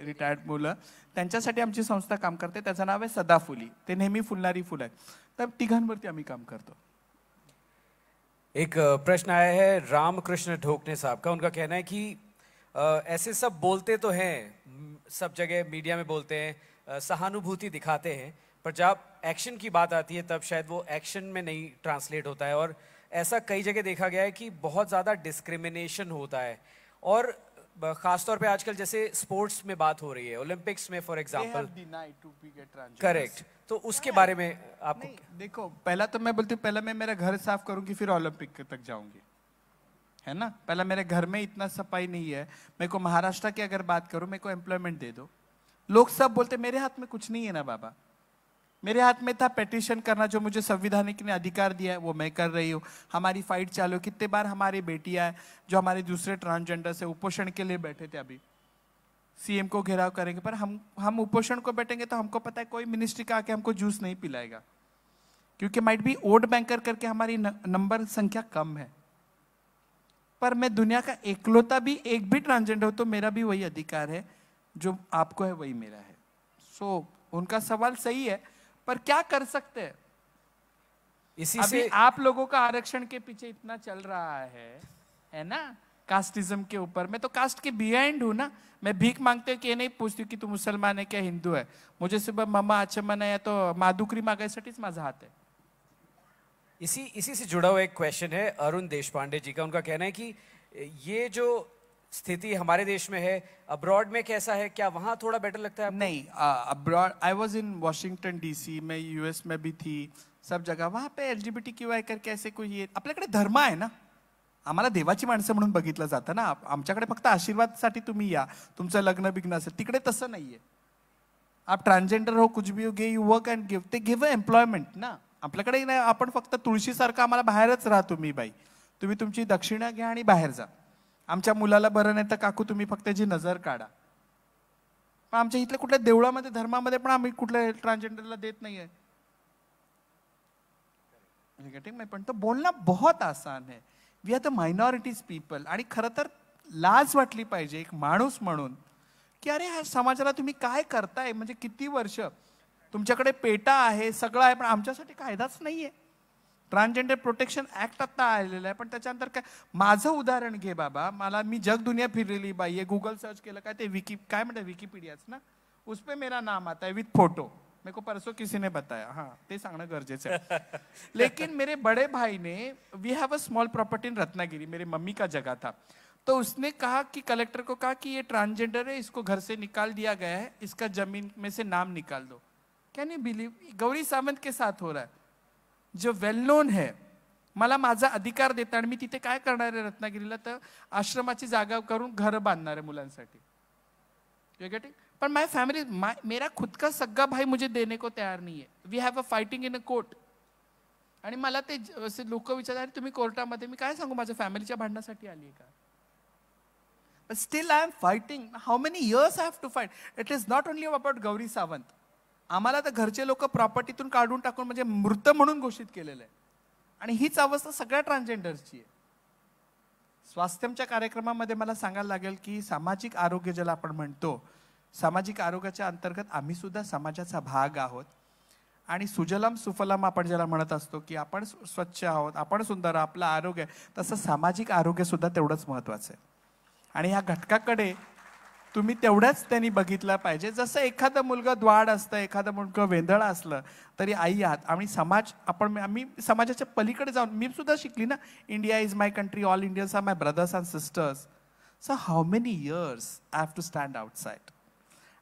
रिटायर्ड मुलं, त्यांच्यासाठी आमची संस्था काम करते. त्याचं नाव आहे सदाफुली, ते नेहमी फुलणारी फुलं आहेत. तर तिघांवरती आम्ही काम करतो. एक प्रश्न आया है रामकृष्ण ढोकने साहब का. उनका कहना है कि ऐसे सब बोलते तो हैं, सब जगह मीडिया में बोलते हैं, सहानुभूति दिखाते हैं, पर जब एक्शन की बात आती है तब शायद वो एक्शन में नहीं ट्रांसलेट होता है. और ऐसा कई जगह देखा गया है कि बहुत ज़्यादा डिस्क्रिमिनेशन होता है. और खासतौर पे आजकल जैसे स्पोर्ट्स में बात हो रही है, ओलंपिक्स में फॉर एग्जांपल, करेक्ट, तो उसके बारे में आपको देखो, पहला तो मैं बोलती हूँ, पहला मैं मेरा घर साफ करूंगी फिर ओलंपिक तक जाऊंगी, है ना. पहला मेरे घर में इतना सफाई नहीं है. मेरे को महाराष्ट्र की अगर बात करूं, मेरे को एम्प्लॉयमेंट दे दो. लोग सब बोलते मेरे हाथ में कुछ नहीं है ना बाबा, मेरे हाथ में था पेटिशन करना, जो मुझे संविधानिक ने अधिकार दिया है वो मैं कर रही हूँ. हमारी फाइट चालू, कितने बार हमारी बेटियां हैं जो हमारे दूसरे ट्रांसजेंडर से उपोषण के लिए बैठे थे, अभी CM को घेराव करेंगे, पर हम उपोषण को बैठेंगे तो हमको पता है कोई मिनिस्ट्री का आके हमको जूस नहीं पिलाएगा, क्योंकि माइट बी वोट बैंकर करके हमारी नंबर संख्या कम है. पर मैं दुनिया का एकलौता भी एक भी ट्रांसजेंडर हो तो मेरा भी वही अधिकार है जो आपको है, वही मेरा है. सो उनका सवाल सही है, पर क्या कर सकते हैं. इसी अभी से आप लोगों का आरक्षण के पीछे इतना चल रहा है ना, कास्टिज्म के ऊपर. मैं तो कास्ट के बिहाइंड हूं ना. मैं भीख मांगते हो कि ये नहीं पूछती हूँ कि तू मुसलमान है क्या हिंदू है. मुझे सुबह मम्मा आचमन है तो माधुकरी मागायसाठीच माझा हात आहे. इसी से जुड़ा हुआ एक क्वेश्चन है अरुण देशपांडे जी का. उनका कहना है कि ये जो स्थिति हमारे देश में है, अब्रॉड में कैसा है, क्या वहां थोड़ा बेटर लगता है आपको? नहीं, abroad I was in Washington DC, मैं US में भी थी, सब जगह वहां पे LGBTQI करके ऐसे कोई ये, आपल्याकडे धर्म आहे ना, आम्हाला देवाची माणसं म्हणून बघितलं जातं ना. आमच्याकडे फक्त आशीर्वादसाठी तुम्ही या, तुमचं लग्न बिग्न असेल. तिकडे तसं नाहीये. आप ट्रान्सजेंडर हो, कुछ भी हो, गे यू वर्क अँड गिव्ह, ते गिव्ह एम्प्लॉयमेंट ना. आपल्याकडे नाही, आपण फक्त तुळशीसारखं आम्हाला बाहेरच राहा तुम्ही बाई, तुम्ही तुमची दक्षिणा घ्या आणि बाहेर जा. आमच्या मुलाला बरं नाही तर काकू तुम्ही फक्त जी नजर काढा. पण आमच्या इथल्या कुठल्या देवळामध्ये धर्मामध्ये पण आम्ही कुठल्या ट्रांसजेंडरला देत नाहीये. पण तो बोलना बहुत आसान है. We are the minorities people. आणि खरं तर लाज वाटली पाहिजे एक माणूस म्हणून, की अरे ह्या समाजाला तुम्ही काय करताय. म्हणजे किती वर्ष तुमच्याकडे पेटा आहे, सगळं आहे, पण आमच्यासाठी कायदाच नाहीये. ट्रान्सजेंडर प्रोटेक्शन ऍक्ट आता आलेलं आहे, पण त्याच्यानंतर काय. माझं उदाहरण घे बाबा, मी जग दुनिया फिरलेली बाई आहे. गूगल सर्च केलं काय ते काय म्हणतात विकिपीडियाच ना, उस पे मेरा नाम आता है विथ फोटो. मेरे को परसों किसी ने बताया. हाँ, ते सांगणं गरजेचं है. लेकिन मेरे बड़े भाई ने, we have a small property in Ratnagiri, मेरी मम्मी का जगह था, तो उसने कहा कि कलेक्टर को कहा कि ये ट्रांसजेंडर है, इसको घर से निकाल दिया गया है, इसका जमीन में से नाम निकाल दो. Can you believe, Gauri Sawant के साथ हो रहा है, जो वेल नोन है. मला माझा अधिकार देता आणि मी तिथे काय करणार आहे रत्नागिरीला, तर आश्रमाची जागा करून घर बांधणार आहे मुलांसाठी. You getting. Per my family, मेरा खुद का सग्गा भाई मुझे देने को तैयार नहीं है. We have a fighting in a court. आणि मला ते असे लोक विचारतात तुम्ही कोर्टामध्ये, मी काय सांगू माझ्या फॅमिलीच्या भांडणासाठी आली आहे का. But still I am fighting. How many years I have to fight? It is not only about Gauri Sawant. आम्हाला तर घरचे लोक प्रॉपर्टीतून काढून टाकून म्हणजे मृत म्हणून घोषित केलेलं आहे. आणि हीच अवस्था सगळ्या ट्रान्सजेंडर्सची आहे. स्वास्थ्यमच्या कार्यक्रमामध्ये मला सांगायला लागेल की सामाजिक आरोग्य ज्याला आपण म्हणतो, सामाजिक आरोग्याच्या अंतर्गत आम्ही सुद्धा समाजाचा भाग आहोत. आणि सुजलाम सुफलाम आपण ज्याला म्हणत असतो की आपण स्वच्छ आहोत, आपण सुंदर, आपलं आरोग्य, तसं सामाजिक आरोग्य सुद्धा तेवढंच महत्वाचं आहे. आणि ह्या घटकाकडे तुम्ही तेवढ्याच त्यांनी बघितलं पाहिजे. जसं एखादा मुलगा द्वाड असतं, एखादा मुलगा वेंधळा असलं तरी आई आहात. आणि समाज, आम्ही समाजाच्या पलीकडे जाऊन, मी सुद्धा शिकली ना, India is my country, all Indians are my brothers and sisters. So how many years I have to stand outside.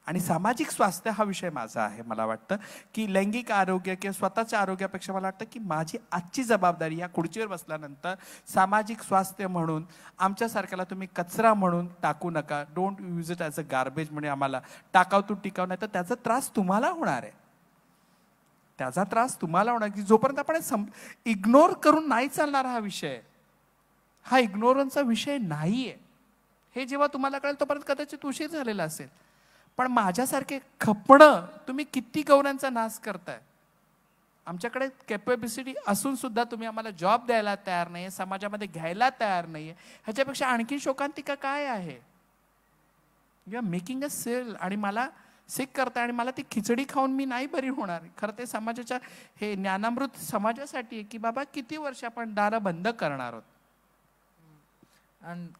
आणि सामाजिक स्वास्थ्य हा विषय माझा आहे. मला वाटतं की लैंगिक आरोग्य किंवा स्वतःच्या आरोग्यापेक्षा मला वाटतं की माझी आजची जबाबदारी या खुर्चीवर बसल्यानंतर सामाजिक स्वास्थ्य म्हणून आमच्यासारख्याला तुम्ही कचरा म्हणून टाकू नका. Don't use it as a garbage म्हणजे आम्हाला टाकाव तू टिकाव, नाही तर त्याचा त्रास तुम्हाला होणार आहे. त्याचा त्रास तुम्हाला होणार की जोपर्यंत आपण इग्नोर करून नाही चालणार हा विषय. हा इग्नोरन्सचा विषय नाहीये. हे जेव्हा तुम्हाला कळेल तोपर्यंत कदाचित उशीर झालेला असेल. पण माझ्यासारखे खपणं तुम्ही किती गौऱ्यांचा नाश करताय. आमच्याकडे कॅपॅबिलिटी असून सुद्धा तुम्ही आम्हाला जॉब द्यायला तयार नाहीये, समाजामध्ये घ्यायला तयार नाहीये. ह्याच्यापेक्षा आणखी शोकांतिका काय आहे. You are making a sale आणि मला सिक करताय आणि मला ती खिचडी खाऊन मी नाही बरी होणार. खरं ते समाजाच्या हे ज्ञानामृत समाजासाठी आहे की बाबा किती वर्ष आपण दारं बंद करणार आहोत.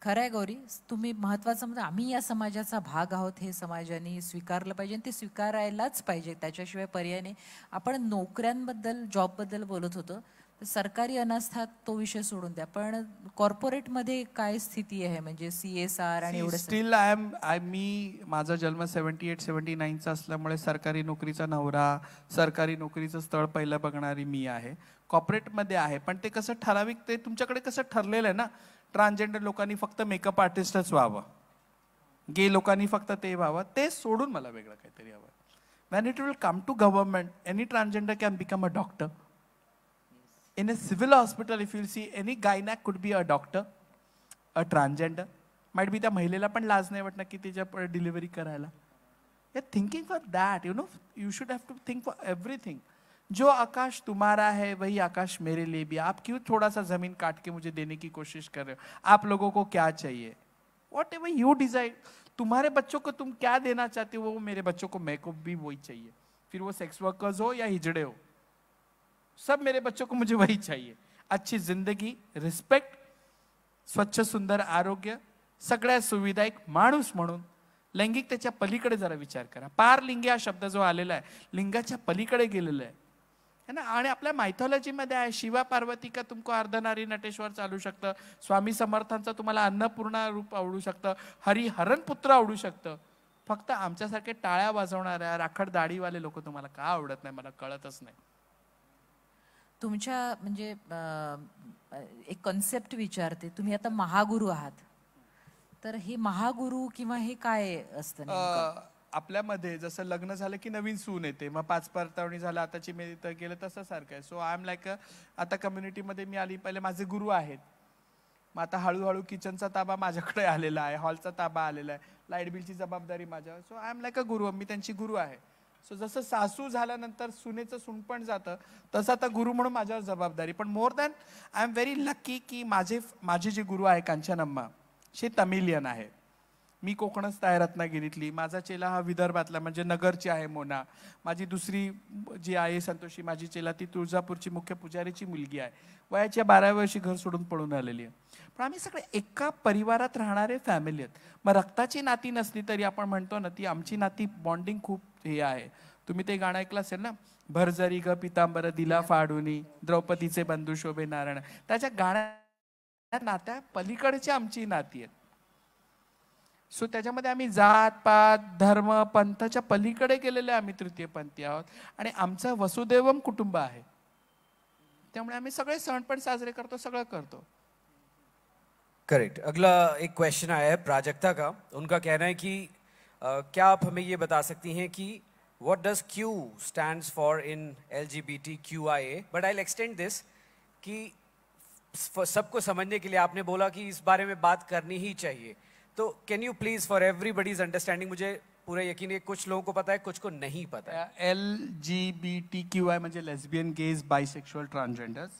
खरं आहे गौरी, तुम्ही महत्त्वाचं म्हणजे आम्ही या समाजाचा भाग आहोत हे समाजाने स्वीकारलं पाहिजे आणि ते स्वीकारायलाच पाहिजे. त्याच्याशिवाय पर्याय नाही. आपण नोकऱ्यांबद्दल जॉबबद्दल बोलत होतो. तर सरकारी अनास्थात तो विषय सोडून द्या, पण कॉर्पोरेटमध्ये काय स्थिती आहे म्हणजे CSR आणि एवढं स्टील मी माझा जन्म 78-79चा असल्यामुळे सरकारी नोकरीचा नवरा, सरकारी नोकरीचं स्थळ पहिलं बघणारी मी आहे. कॉर्पोरेटमध्ये आहे, पण ते कसं ठराविक, ते तुमच्याकडे कसं ठरलेलं आहे ना, ट्रान्सजेंडर लोकांनी फक्त मेकअप आर्टिस्टच व्हावं, गे लोकांनी फक्त ते व्हावं, ते सोडून मला वेगळं काहीतरी हवं. When it will come to government, any transgender can become a doctor. In a civil hospital, if you'll see, any gynec could be a doctor, a transgender. Might be त्या महिलेला पण लाज नाही वाटणार की तिच्या डिलिव्हरी करायला. You're thinking for that, you know, you should have to think for everything. जो आकाश तुम्हारा है वही आकाश मेरे लिए भी. आप क्यों थोड़ा सा जमीन काट के मुझे देने की कोशिश कर रहे हो. आप लोगों को क्या चाहिए, वॉट एवर यू डिजाइड. तुम्हारे बच्चों को तुम क्या देना चाहते हो, वो मेरे बच्चों को, मेरे को भी वही चाहिए. फिर वो सेक्स वर्कर्स हो या हिजड़े हो, सब मेरे बच्चों को मुझे वही चाहिए. अच्छी जिंदगी, रिस्पेक्ट, स्वच्छ सुंदर आरोग्य, सगळ्या सुविधा. एक माणूस म्हणून लैंगिकतेच्या पलीकडे जरा विचार करा. पार लिंगी हा शब्द जो आलेला आहे, लिंगाच्या पलीकडे गेलेला आहे है ना. आणि आपल्या मायथॉलॉजीमध्ये आहे, शिवा पार्वती का तुमको अर्धनारी नटेश्वर चालू शकतं, स्वामी समर्थांचं तुम्हाला अन्नपूर्णा रूप आवडू शकतं, हरिहरण पुत्र आवडू शकतं. फक्त आमच्यासारखे टाळ्या वाजवणाऱ्या राखड दाढीवाले लोक तुम्हाला का आवडत नाही मला कळतच नाही. तुमच्या म्हणजे एक कॉन्सेप्ट विचारते. तुम्ही आता महागुरू आहात, तर हे महागुरू किंवा हे काय असतं नेमकं? आपल्यामध्ये जसं लग्न झालं की नवीन सून येते, मग 5 परतावणी झालं, आताची मी इथं गेलं तसं सारखं आहे. सो आय एम लाईक आता कम्युनिटीमध्ये मी आली, पहिले माझे गुरु आहेत, मग आता हळूहळू किचनचा ताबा माझ्याकडे आलेला आहे, हॉलचा ताबा आलेला आहे, लाईट बिलची जबाबदारी माझ्यावर. So I am like a गुरु, मी त्यांची गुरु आहे. सो जसं सासू झाल्यानंतर सुनेचं सुनपण जातं, तसं आता गुरु म्हणून माझ्यावर जबाबदारी. पण more than I am very lucky की माझे जे गुरु आहे कांचनम्मा, शे तमिलियन आहे, मी कोकणस्थ आहे रत्नागिरीतली. माझा चेला हा विदर्भातला म्हणजे नगरची आहे मोना. माझी दुसरी जी आहे संतोषी, माझी चेला, ती तुळजापूरची मुख्य पुजारीची मुलगी आहे. वयाच्या 12व्या वर्षी घर सोडून पळून आलेली आहे. पण आम्ही सगळे एका परिवारात राहणारे फॅमिली आहेत. मग रक्ताची नाती नसली तरी आपण म्हणतो ना, ती आमची नाती बॉन्डिंग खूप हे आहे. तुम्ही ते गाणं ऐकलं असेल ना, भरजरी ग पितांबर दिला फाडुनी, द्रौपदीचे बंधू शोभे नारायण. त्याच्या गाण्या नात्या पलीकडची आमची नाती आहेत. सो त्याच्यामध्ये आम्ही जात पात धर्म पंथाच्या पलीकडे गेलेले आम्ही तृतीयपंथी आहोत. आणि आमचं वसुदैवम कुटुंब आहे, त्यामुळे आम्ही सगळे सण पण साजरे करतो, सगळं करतो. करेक्ट. अगला एक क्वेश्चन आया है प्राजक्ता का. उनका कहना है कि क्या आप हमें ये बता सकती हैं कि what does Q stands for in LGBTQIA? But I'll extend this कि सबको समझने के लिए आपने बोला कि इस बारे में बात करनी ही चाहिए. तो can you please for everybody's understanding, मुझे पूरा यकीन है कुछ लोगों को पता है, कुछ को नहीं पता है. LGBTQI म्हणजे लेस्बियन, गेज, बायसेक्शुअल, ट्रान्सजेंडर्स,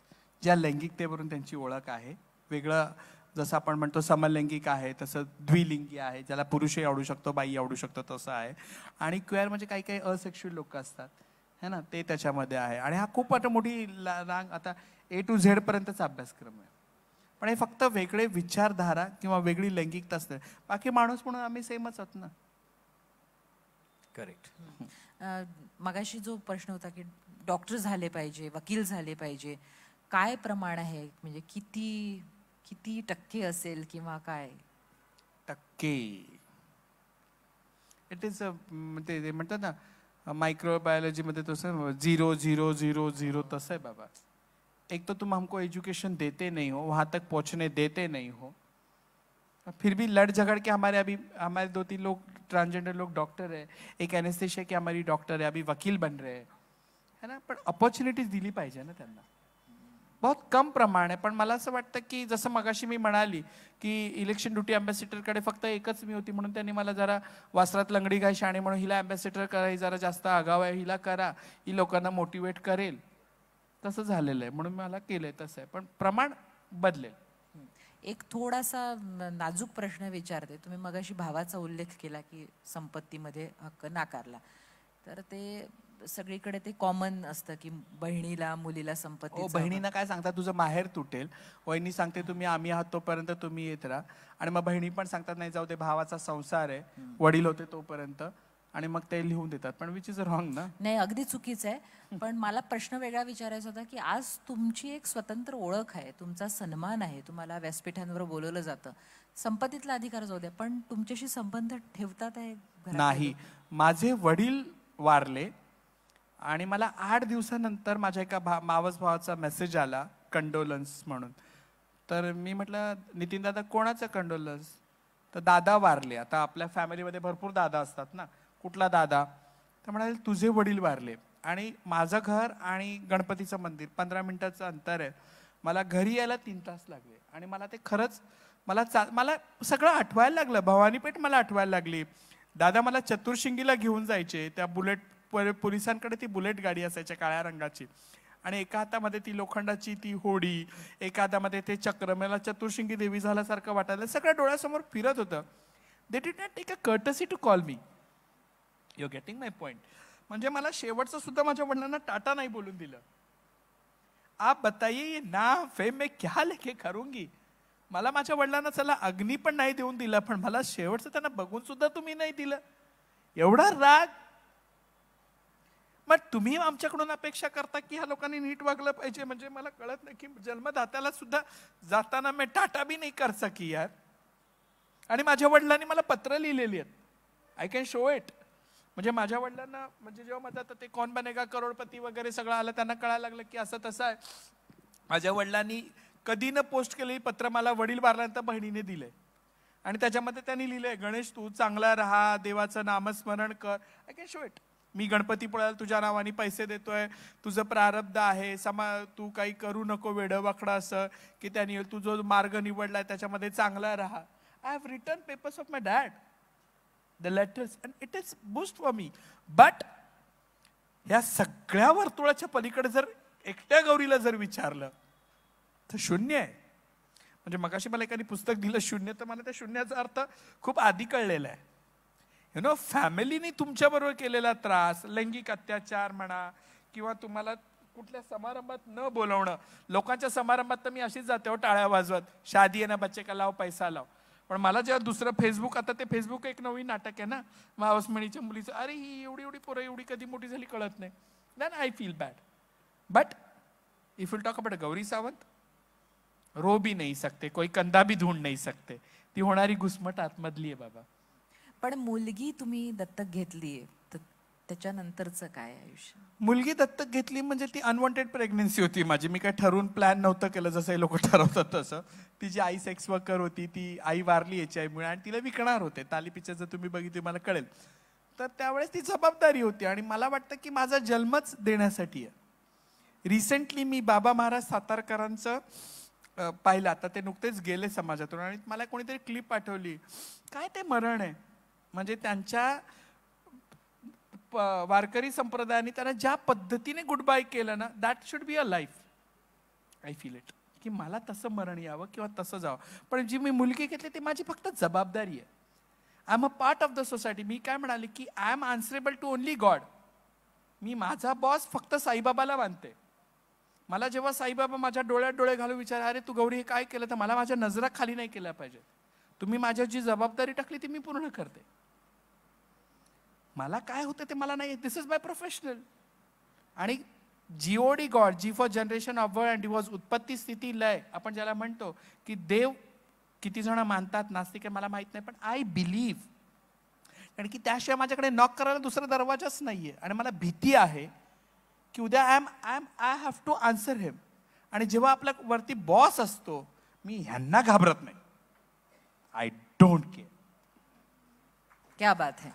ज्या लैंगिकतेवरून त्यांची ओळख आहे. वेगळं जसं आपण म्हणतो समलैंगिक आहे, तसं द्विलिंगी आहे, ज्याला पुरुषही आवडू शकतो, बाई आवडू शकतो, तसं आहे. आणि क्वेअर म्हणजे काही काही असेक्शुअल लोक असतात है ना, ते त्याच्यामध्ये आहे. आणि हा खूप मोठी रांग, आता A to Z पर्यंतचा अभ्यासक्रम आहे. पण हे फक्त वेगळे विचारधारा किंवा वेगळी लैंगिकता असते, बाकी माणूस म्हणून आम्ही सेमच आहोत ना. करेक्ट. मगाशी जो प्रश्न होता की डॉक्टर झाले पाहिजे, वकील झाले पाहिजे, काय प्रमाण आहे म्हणजे किती टक्के असेल किंवा काय? टक्के. इट इज ते म्हणतात ना माइक्रोबायोलॉजीमध्ये तसं 0.000 तसं आहे बाबा. एक तो तुम हमको एजुकेशन देते नहीं हो, वहां तक पहुंचने देते नहीं हो, फिर भी लड़ झगड़ के हमारे 2-3 लोग ट्रांसजेंडर लोग डॉक्टर है, एक एनेस्थेशिया की हमारी डॉक्टर है, अभी वकील बन रहे हैं, है ना. पण अपॉर्च्युनिटीज दिली पाहिजे ना त्यांना. बहुत कम प्रमाण आहे. पण मला असं वाटतं की जसं मगाशी मी म्हणाली की इलेक्शन ड्युटी अँबॅसिडरकडे फक्त एकच मी होती म्हणून त्यांनी मला जरा वासरात लंगडी घाय शाणे म्हणून हिला अँबॅसिडर करा, ही जरा जास्त आगाव आहे, हिला करा, ही लोकांना मोटिवेट करेल, तसं झालेलं आहे म्हणून मला केलंय तसं आहे. पण प्रमाण बदलेल. एक थोडासा नाजूक प्रश्न विचारते. तुम्ही मगाशी भावाचा उल्लेख केला की संपत्तीमध्ये हक्क नाकारला, तर ते सगळीकडे ते कॉमन असतं की बहिणीला मुलीला संपत्ती. बहिणींना काय सांगता तुझं माहेर तुटेल, वहिनी सांगते तुम्ही आम्ही आहात तोपर्यंत तुम्ही येत राहा, आणि मग बहिणी पण सांगतात नाही जाऊ दे भावाचा संसार आहे, वडील होते तोपर्यंत, आणि मग ते लिहून देतात. पण विच इज रॉंग ना. नाही, अगदी चुकीचं आहे. पण मला प्रश्न वेगळा विचारायचा होता की आज तुमची एक स्वतंत्र ओळख आहे, तुमचा सन्मान आहे, तुम्हाला व्यासपीठांवर बोलवलं जातं, संपत्तीतला अधिकार जाऊ द्या, पण तुमच्याशी संबंध ठेवतात आहे नाही. माझे वडील वारले आणि मला 8 दिवसानंतर माझ्या एका मावस भावाचा मेसेज आला कंडोलन्स म्हणून. तर मी म्हटलं नितीन दादा कोणाचा कंडोलन्स? तर दादा वारले. आता आपल्या फॅमिलीमध्ये भरपूर दादा असतात ना, कुठला दादा? तर म्हणाले तुझे वडील वारले, आणि माझं घर आणि गणपतीचं मंदिर 15 मिनिटाचं अंतर आहे, मला घरी यायला 3 तास लागले. आणि मला ते खरंच मला सगळं आठवायला लागलं. भवानीपेठ मला आठवायला लागली. दादा मला चतुर्शिंगीला घेऊन जायचे, त्या बुलेट पोलिसांकडे ती बुलेट गाडी असायची काळ्या रंगाची, आणि एका हातामध्ये ती लोखंडाची ती होडी, एका हातामध्ये ते चक्र, मला चतुर्शिंगी देवी झाल्यासारखं वाटायला, सगळं डोळ्यासमोर फिरत होतं. They did not take a courtesy to call me. You getting my point? म्हणजे मला शेवटचं सुद्धा माझ्या वडिलांना टाटा नाही बोलून दिलं. आप बताइए ये नाम फेम मैं क्या लेके करूंगी. मला माझ्या वडिलांना चला अग्नी पण नाही देऊन दिला, पण मला शेवटचं त्यांना बघून सुद्धा तुम्ही नाही दिलं. एवढा राग. मग तुम्ही आमच्याकडून अपेक्षा करता की ह्या लोकांनी नीट वागलं पाहिजे. म्हणजे मला कळत नाही की जन्मदात्याला सुद्धा जाताना मी टाटा भी नाही कर सकी यार. आणि माझ्या वडिलांनी मला पत्र लिहिलेली आहेत, आय कॅन शो इट. म्हणजे माझ्या वडिलांना, म्हणजे जेव्हा माझं आता ते कौन बनेगा करोडपती वगैरे सगळं आलं, त्यांना कळायला लागलं की असं तसं आहे. माझ्या वडिलांनी कधी न पोस्ट केलेली पत्र मला वडील वारल्यानंतर बहिणीने दिलंय, आणि त्याच्यामध्ये त्यांनी लिहिलंय गणेश तू चांगला राहा, देवाचं नामस्मरण कर. I can show it. मी गणपतीपुळ्याला तुझ्या नावाने पैसे देतोय, तुझं प्रारब्ध आहे, तू काही करू नको वेडवाकडं असं की त्यांनी तू जो मार्ग निवडलाय त्याच्यामध्ये चांगला राहा. I have return papers of my dad, the letters, and it is boost for me. But ह्या सगळ्या वर्तुळाच्या पलीकडे जर एकट्या गौरीला जर विचारलं तर शून्य आहे. म्हणजे मगाशी मला एखादी पुस्तक दिलं शून्य, तर मला त्या शून्याचा अर्थ खूप आधी कळलेला आहे. यु नो, फॅमिलीने तुमच्याबरोबर केलेला त्रास, लैंगिक अत्याचार म्हणा, किंवा तुम्हाला कुठल्या समारंभात न बोलवणं. लोकांच्या समारंभात तर मी अशीच जाते हो टाळ्या वाजवत, शादी आहे ना बच्चे का लाव पैसा लाव. पण मला जेव्हा दुसरं फेसबुक, आता ते फेसबुक एक नवीन नाटक आहे ना मावसमणीच्या मुलीचं, अरे ही एवढी एवढी पोरं एवढी कधी मोठी झाली कळत नाही, then I feel bad. But if you talk about Gauri Sawant, रो भी नहीं सकते, कोई कंधा भी ढूंढ नहीं सकते. ती होणारी घुसमट आतमधली आहे बाबा. पण मुलगी तुम्ही दत्तक घेतलीये, तर त्याच्यानंतरचं काय आयुष्य? मुलगी दत्तक घेतली म्हणजे ती अनवॉन्टेड प्रेग्नन्सी होती माझी. मी काय ठरवून प्लॅन नव्हतं केलं जसं हे लोक ठरवतात तसं. तिची आई सेक्स वर्कर होती, ती आई वारली HIV मुळे, आणि तिला विकणार होते. ताली पिक्चर जर तुम्ही बघितली मला कळेल. तर त्यावेळेस ती जबाबदारी होती, आणि मला वाटतं की माझा जन्मच देण्यासाठी आहे. रिसेंटली मी बाबा महाराज सातारकरांचं पाहिलं, आता ते नुकतेच गेले समाजातून, आणि मला कोणीतरी क्लिप पाठवली. काय ते मरण आहे, म्हणजे त्यांच्या वारकरी संप्रदायाने त्यांना ज्या पद्धतीने गुड बाय केलं ना, that should be a life. I feel it की मला तसं मरण यावं किंवा तसं जावं. पण जी मी मुलगी घेतली ती माझी फक्त जबाबदारी आहे. I am a part of the society. मी काय म्हणाले की I am answerable to only God. मी माझा बॉस फक्त साईबाबाला मानते. मला जेव्हा साईबाबा माझ्या डोळ्यात डोळे घालून विचार, अरे तू गौरी हे काय केलं, तर मला माझ्या नजरा खाली नाही केल्या पाहिजे. तुम्ही माझ्या जी जबाबदारी टाकली ती मी पूर्ण करते. मला काय होतं ते मला नाही, दिस इज माय प्रोफेशनल. आणि GOD God, G for generation of world and divorce, उत्पत्ती स्थिती लय, आपण ज्याला म्हणतो की देव किती जण मानतात नास्तिक आहे मला माहित नाही, पण आय बिलीव्ह. कारण की त्याशिवाय माझ्याकडे नॉक करायला दुसरा दरवाजाच नाहीये. आणि मला भीती आहे की उद्या आय हॅव टू आन्सर हिम. आणि जेव्हा आपल्या वरती बॉस असतो, मी ह्यांना घाबरत नाही. I don't care. क्या बात है.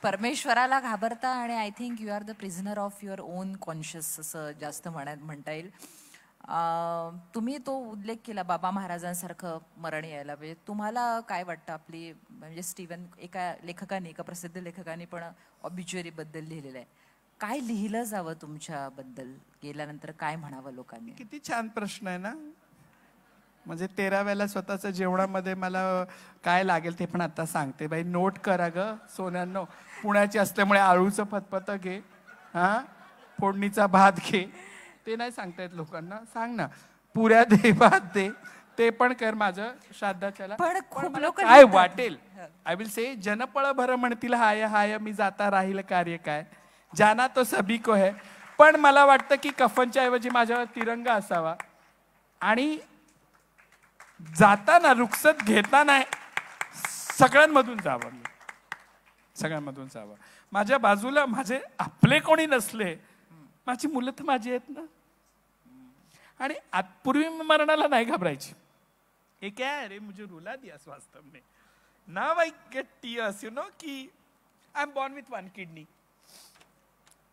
परमेश्वराला घाबरता आणि I think you are the prisoner of your own conscious असं जास्त म्हणता येईल. तुम्ही तो उल्लेख केला बाबा महाराजांसारखं मरण यायला पाहिजे. तुम्हाला काय वाटतं? आपली म्हणजे स्टीवन एका लेखकाने, एका प्रसिद्ध लेखकाने पण ऑब्युच्युअरी बद्दल लिहिलेलं आहे. काय लिहिलं जावं तुमच्याबद्दल गेल्यानंतर? काय म्हणावं लोकांनी? किती छान प्रश्न आहे ना. म्हणजे 13व्याला स्वतःच्या जेवणामध्ये मला काय लागेल ते पण आता सांगते. बाई नोट करा ग सोन्यांनो. पुण्याची असल्यामुळे आळूचं फतफत घे, हा फोडणीचा भात घे. ते नाही सांगता येत लोकांना. सांग ना, पुऱ्या दे, भात दे, ते पण कर माझं श्राद्धाच्याला. पण खूप लोक काय वाटेल. आय विल से जनपळ भर म्हणतील हाय हाय, मी जाता राहील कार्य काय, जाना तो सभी को है. पण मला वाटतं की कफनच्या ऐवजी माझ्यावर तिरंगा असावा. आणि जाताना रुखसत घेताना सगळ्यांमधून जावं. मी सगळ्यांमधून जावं. माझ्या बाजूला माझे आपले कोणी नसले, माझी मुलं तर माझी आहेत ना. आणि पूर्वी मरणाला नाही घाबरायची. हे काय रे, मुझे रुला दिया वास्तव में. Now I get tears, you know, की I am born with 1 kidney.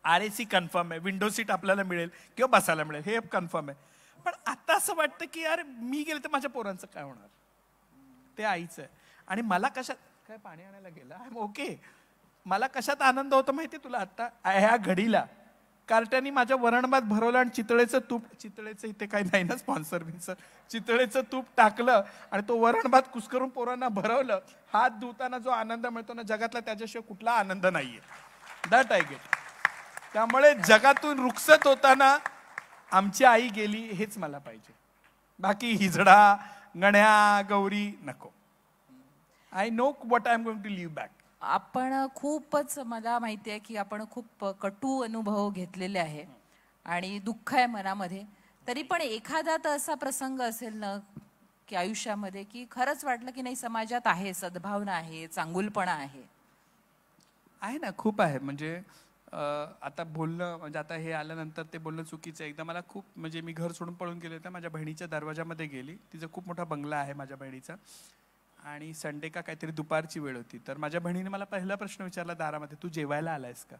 RAC confirm आहे, विंडो सीट आपल्याला मिळेल किंवा बसायला मिळेल, हे कन्फर्म आहे. पण आता असं वाटतं की यार मी गेले तर माझ्या पोरांचं काय होणार. ते आईचं आहे. आणि मला कशात, काय पाणी आणायला गेला, आय एम ओके. मला कशात आनंद होतो माहिती तुला आता ह्या घडीला, कार्ट्यानी माझ्या वरणभात भरवलं आणि चितळेचं तूप, चितळेचं इथे काही नाही ना स्पॉन्सर बिन्सर, चितळेचं तूप टाकलं आणि तो वरणभात कुस्करून पोरांना भरवलं. हात धुताना जो आनंद मिळतो ना जगातला, त्याच्याशिवाय कुठला आनंद नाहीये. That I get. त्यामुळे जगातून रुखसत होताना आमची आई गेली हेच मला पाहिजे. बाकी हिजडा गण्या गौरी नको. I know what I am going to live back. आपण खूपच, मला माहिती आहे की आपण खूप कटू अनुभव घेतलेले आहे आणि दुःख आहे मनामध्ये. तरी पण एखादा तर असा प्रसंग असेल ना की आयुष्यामध्ये की खरंच वाटलं की नाही समाजात आहे, सद्भावना आहे, चांगुलपणा आहे ना. खूप आहे. म्हणजे आता बोलणं, म्हणजे आता हे आल्यानंतर ते बोलणं चुकीचं आहे. एकदा मला खूप, म्हणजे मी घर सोडून पळून गेले होते, माझ्या बहिणीच्या दरवाजामध्ये गेली. तिचा खूप मोठा बंगला आहे माझ्या बहिणीचा. आणि संडे का काहीतरी दुपारची वेळ होती. तर माझ्या बहिणीने मला पहिला प्रश्न विचारला दारामध्ये, तू जेवायला आलायस का.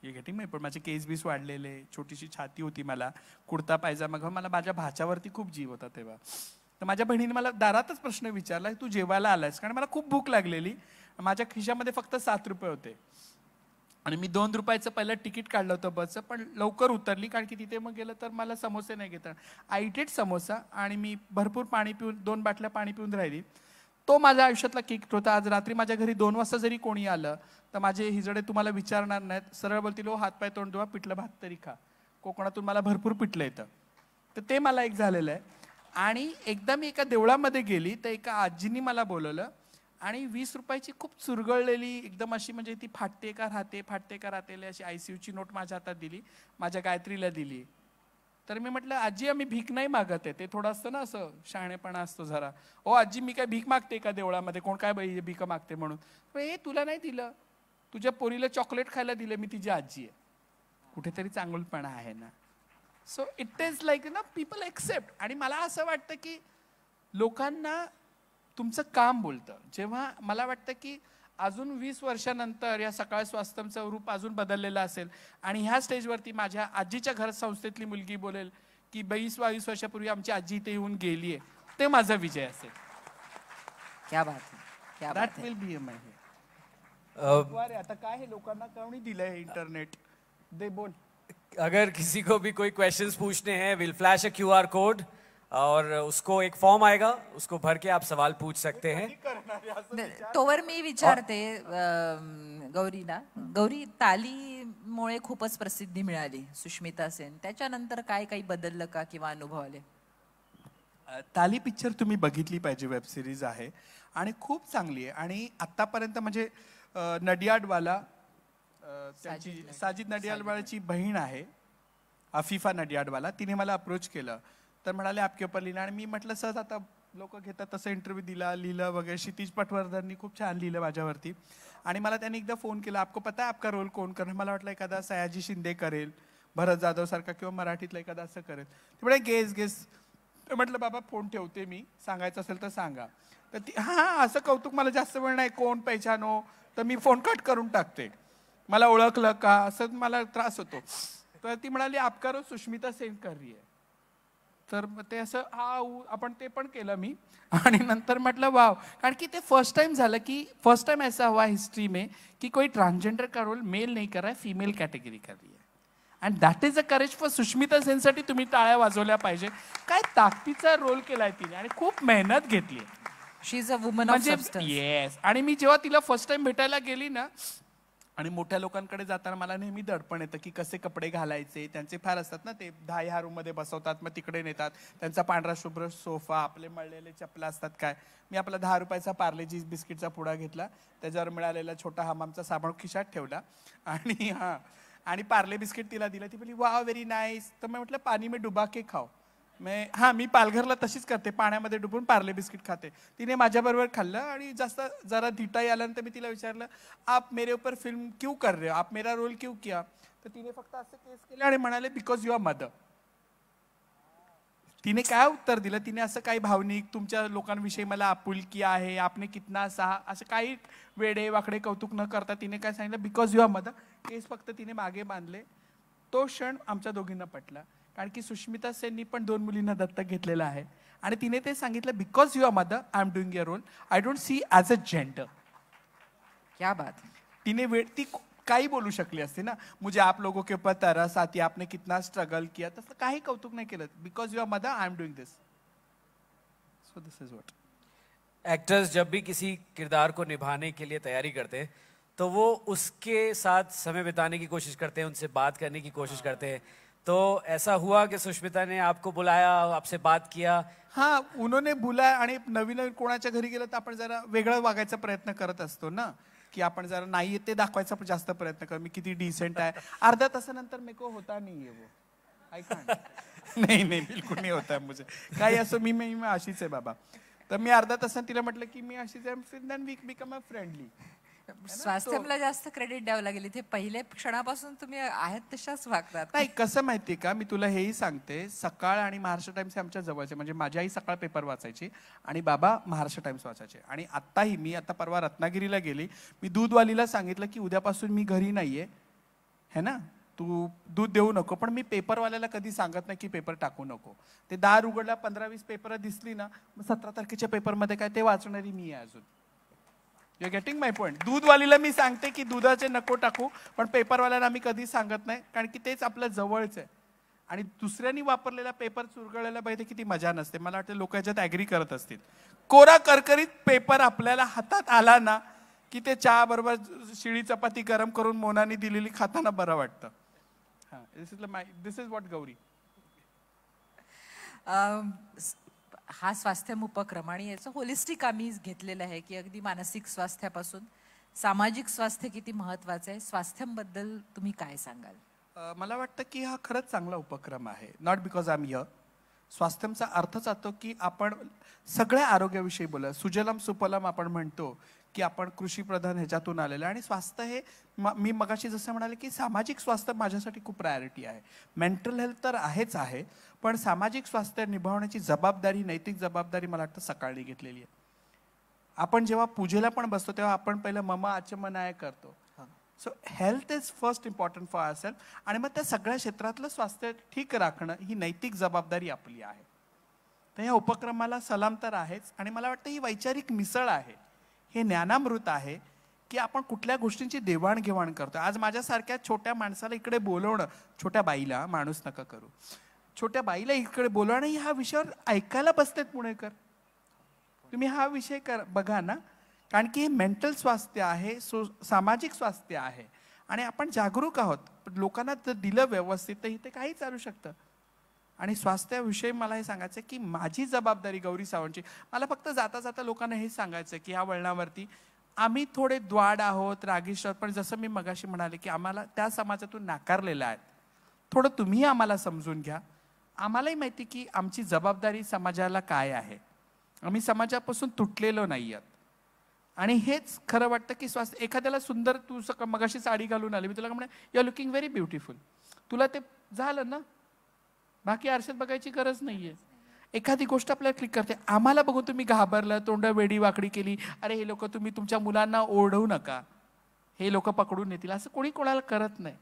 हे गेटिंग मी, पण माझे केस बीस वाढलेले, छोटीशी छाती होती, मला कुर्ता पायजामा घालून, मला माझ्या भाच्यावरती खूप जीव होता तेव्हा. तर माझ्या बहिणीने मला दारातच प्रश्न विचारला, तू जेवायला आलायस. कारण मला खूप भूक लागलेली. माझ्या खिशामध्ये फक्त 7 रुपये होते आणि मी 2 रुपयाचं पहिलं तिकीट काढलं होतं बसचं, पण लवकर उतरली कारण की तिथे मग गेलं तर मला समोसे नाही घेतात. आय इट समोसा आणि मी भरपूर पाणी पिऊन, 2 बाटल्या पाणी पिऊन राहिली. तो माझ्या आयुष्यातला किक होता. आज रात्री माझ्या घरी 2 वाजता जरी कोणी आलं तर माझे हिजडे तुम्हाला विचारणार नाहीत, सरळ बोलतील हो हातपाय तोंड धुवा, पिठलं भात तरी खा. कोकणातून मला भरपूर पिठलं येतं. तर ते मला एक झालेलं आहे. आणि एकदा मी एका देवळामध्ये गेली तर एका आजींनी मला बोलवलं आणि 20 रुपयाची खूप चुरगळलेली एकदम अशी, म्हणजे ती फाटते का राहते अशी ICUची नोट माझ्या हातात दिली. माझ्या गायत्रीला दिली. तर मी म्हटलं आजी आम्ही भीक नाही मागत आहे. ते थोडं असतं ना असं शहाणेपणा असतो जरा. ओ आजी मी काय भीक मागते का देवळामध्ये, कोण काय बाई भीक मागते म्हणून. हे तुला नाही दिलं, तुझ्या पोरीला चॉकलेट खायला दिलं, मी तिची आजी आहे. कुठेतरी चांगुलपणा आहे ना. सो इट इज लाईक ना, पीपल एक्सेप्ट. आणि मला असं वाटतं की लोकांना तुमचं काम बोलतं. जेव्हा मला वाटतं की अजून 20 वर्षानंतर या सकाळ स्वास्थ्यमचं रूप अजून बदललेलं असेल आणि ह्या स्टेजवरती माझ्या आजीच्या घर संस्थेतली मुलगी बोलेल की 22 वर्षापूर्वी आमची आजी इथे येऊन गेलीये, ते माझा विजय असेल. क्या बात है, क्या बात है. Will be my. आता काय हे लोकांना कोणी दिलंय इंटरनेट, दे बोल. अगर किसी को भी कोई क्वेश्चंस पूछने हैं, will flash a QR code और उसको एक फॉर्म आएगा, उसको भर के आप सवाल पूछ सकते हैं. तोवर मी विचारते गौरीला. गौरी, तालीमुळे खूपच प्रसिद्धी मिळाली सुष्मिता सेन, त्याच्यानंतर काय काही बदललं का किंवा अनुभव आले? ताली पिक्चर तुम्ही बघितली पाहिजे, वेब सिरीज आहे आणि खूप चांगली आहे. आणि आतापर्यंत म्हणजे नडियाडवाला, साजिद नडियाडवालाची बहीण आहे अफिफा नडियाडवाला, तिने मला अप्रोच केलं तर म्हणाले आपके ऊपर लिहिलं. आणि मी म्हटलं सहज आता लोक घेतात तसं इंटरव्ह्यू दिला, लिहिलं वगैरे. क्षितिज पटवर्धननी खूप छान लिहिलं माझ्यावरती. आणि मला त्यांनी एकदा फोन केला, आपको पता है आपका रोल कोण करेल. मला वाटलं एखादा सयाजी शिंदे करेल, भरत जाधव सारखा, किंवा मराठीतला एखादा असं करेल. ते म्हणे गेस गेस. म्हटलं बाबा फोन ठेवते मी, सांगायचं असेल तर सांगा. तर ती हां असं कौतुक मला जास्त वेळ नाही, कोण पहिचानो, तर मी फोन कट करून टाकते, मला ओळखलं का असं मला त्रास होतो. तर ती म्हणाली आपका रोल सुष्मिता सेन कर रही है. तर ते असं आपण ते पण केलं मी. आणि नंतर म्हटलं वाव, कारण की ते फर्स्ट टाइम झालं की फर्स्ट टाइम ऐसा हुआ हिस्ट्री में कि कोई ट्रांसजेंडर का रोल मेल नहीं कर रहा है, फीमेल कैटेगरी कर रही है. And that is a courage for Sushmita सेनसाठी तुम्ही टाळ्या वाजवल्या पाहिजे. काय ताकदीचा रोल केलाय तिने आणि खूप मेहनत घेतली. शी इज अ वुमन ऑफ म्हणजे सबस्टन्स. येस. आणि मी जेव्हा तिला फर्स्ट टाइम भेटायला गेली ना, आणि मोठ्या लोकांकडे जाताना मला नेहमी दडपण येतं की कसे कपडे घालायचे. त्यांचे फार असतात ना, ते 10 ह्या रूममध्ये बसवतात, मग तिकडे नेतात. त्यांचा पांढरा शुभ्र सोफा, आपले मळलेले चपला असतात. काय मी आपला 10 रुपयाचा पार्लेजी बिस्किटचा पुडा घेतला, त्याच्यावर मिळालेला छोटा हमामचा साबण खिशात ठेवला आणि पार्ले बिस्किट तिला दिलं. ती बोली वाह व्हेरी नाईस. तर मी म्हटलं पाणी में डुबा के खाओ. मी पालघरला तशीच करते, पाण्यामध्ये डुबून पार्ले बिस्किट खाते. तिने माझ्याबरोबर खाल्लं आणि जास्त जरा धिटाई आल्यानंतर मी तिला विचारलं आप मेरे ऊपर फिल्म क्यों कर रहे हो, आप मेरा रोल क्यों किया. तर तिने फक्त असं केस केलं आणि म्हणाले बिकॉज यू आर मदर. तिने काय उत्तर दिलं, तिने असं काही भावनिक तुमच्या लोकांविषयी मला आपुलकी आहे, आपने कितना सहा, असं काही वेडे वाकडे कौतुक न करता तिने काय सांगितलं बिकॉज यू आर मदर. केस फक्त तिने मागे बांधले. तो क्षण आमच्या दोघींना पटला, कारण की सुष्मिता सेननी पण 2 मुलींना दत्तक घेतलेलं आहे. आणि तिने ते सांगितलं because you are mother I am doing your role, I don't see as a gender. क्या बात. तिने ती काही बोलू शकली असते ना, मुझे आप लोगों के ऊपर तरस आती, आपने कितना स्ट्रगल किया, तसं काही कौतुक नाही केलं. Because you are mother I am doing this. So this is what. Actors जब भी किसी किरदार को निभाने के लिए तैयारी करते हैं तो वो उसके साथ समय बिताने की कोशिश करते हैं, उनसे बात करने की कोशिश करते हैं. तो ऐसा हुआ कि सुष्मिता ने आपको बुलाया, आपसे बात किया? हाँ, उन्होंने बुलाया. आणि नवीन नवीन कोणाच्या घरी गेलं तर आपण जरा वेगळं वागायचा प्रयत्न करत असतो ना, की आपण जरा नाही ते दाखवायचा जास्त प्रयत्न कर, मी किती डिसेंट आहे. अर्ध्या तासानंतर मेरे को होता नहीं है वो. I can't. नाही नाही बिलकुल नाही होता है मुझे. काही असं मी अशीच आहे बाबा. तर मी अर्ध्या तासात तिला म्हटलं की मी अशीच आहे, then we become a friendly. स्वास्थ्यला जास्त क्रेडिट द्यावं लागेल इथे. पहिल्या क्षणापासून तुम्ही आहेत तशाच वागतात. नाही, कसं माहितीये का, मी तुला हेही सांगते, सकाळ आणि महाराष्ट्र टाइम्स आमच्या जवळचे, म्हणजे माझी आई सकाळ पेपर वाचायची आणि बाबा महाराष्ट्र टाइम्स वाचायचे. आणि आत्ताही मी आता परवा रत्नागिरीला गेली, मी दूधवालीला सांगितलं की उद्यापासून मी घरी नाहीये है ना, तू दूध देऊ नको. पण मी पेपरवाल्याला कधी सांगत नाही की पेपर टाकू नको. ते दार उघडला, 15-20 पेपर दिसली ना, मग 17 तारखेच्या पेपरमध्ये काय ते वाचणारी मी आहे अजून. You are getting my point. दूधवालीला मी सांगते की दुधाचे नको टाकू, पण पेपरवाल्याला मी कधी सांगत नाही, कारण की तेच आपल्या जवळच आहे. आणि दुसऱ्यांनी वापरलेला पेपर चुरगळलेला पाहिजे किती मजा नसते. मला वाटतं लोक याच्यात ॲग्री करत असतील. कोरा करकरीत पेपर आपल्याला हातात आला ना की ते चहा बरोबर शिळी चपाती गरम करून मोनानी दिलेली खाताना बरं वाटतं. हां, दिस इज व्हॉट गौरी. हा स्वास्थ्यम उपक्रम आणि याचं होलिस्टिक आम्ही घेतलेलं आहे की अगदी मानसिक स्वास्थ्यापासून सामाजिक स्वास्थ्य किती महत्वाचं आहे. स्वास्थ्यबद्दल तुम्ही काय सांगाल? मला वाटतं की हा खरंच चांगला उपक्रम आहे. Not because I am here. स्वास्थ्यमचा अर्थ जातो की आपण सगळ्या आरोग्याविषयी बोला. सुजलम सुफलम आपण म्हणतो की आपण कृषीप्रधान ह्याच्यातून आलेलं आहे. आणि स्वास्थ्य हे मी मगाशी जसं म्हणाले की सामाजिक स्वास्थ्य माझ्यासाठी खूप प्रायोरिटी आहे. मेंटल हेल्थ तर आहेच आहे, पण सामाजिक स्वास्थ्य निभावण्याची जबाबदारी, नैतिक जबाबदारी मला वाटतं सकाळी घेतलेली आहे. आपण जेव्हा पूजेला पण बसतो तेव्हा आपण पहिलं मम आचमनाय करतो. So health is first important for our self. आणि मग त्या सगळ्या क्षेत्रातलं स्वास्थ्य ठीक राखणं ही नैतिक जबाबदारी आपली आहे. तर या उपक्रमाला सलाम तर आहेच. आणि मला वाटतं ही वैचारिक मिसळ आहे, हे ज्ञानामृत आहे की आपण कुठल्या गोष्टींची देवाणघेवाण करतो. आज माझ्यासारख्या छोट्या माणसाला इकडे बोलवणं, छोट्या बाईला, माणूस नका करू, छोट्या बाईला इकडे बोलवणं, ह्या विषयावर ऐकायला बसतेत पुणेकर. तुम्ही हा विषय बघा ना, कारण की हे मेंटल स्वास्थ्य आहे, सामाजिक स्वास्थ्य आहे. आणि आपण जागरूक आहोत. लोकांना जर दिलं व्यवस्थित तर इथे काही चालू शकतं. आणि स्वास्थ्याविषयी मला हे सांगायचं की माझी जबाबदारी गौरी सावंतची. मला फक्त जाता जाता लोकांना हे सांगायचं की ह्या वळणावरती आम्ही थोडे द्वाड आहोत, रागिष्ट आहोत, पण जसं मी मगाशी म्हणाले की आम्हाला त्या समाजातून नाकारलेलं आहे. थोडं तुम्ही आम्हाला समजून घ्या. आम्हालाही माहिती की आमची जबाबदारी समाजाला काय आहे. आम्ही समाजापासून तुटलेलो नाही आहोत. आणि हेच खरं वाटतं की स्वास्थ्य एखाद्याला सुंदर तू मगाशी साडी घालून आली मी तुला म्हणे you are looking very beautiful. तुला ते झालं ना, बाकी आरशात बघायची गरज नाहीये. एखादी गोष्ट आपल्याला क्लिक करते. आम्हाला बघून तुम्ही घाबरलं, तोंड वेडी वाकडी केली, अरे हे लोक तुम्ही तुमच्या मुलांना ओढवू नका, हे लोक पकडून येतील, असं कोणी कोणाला करत नाही.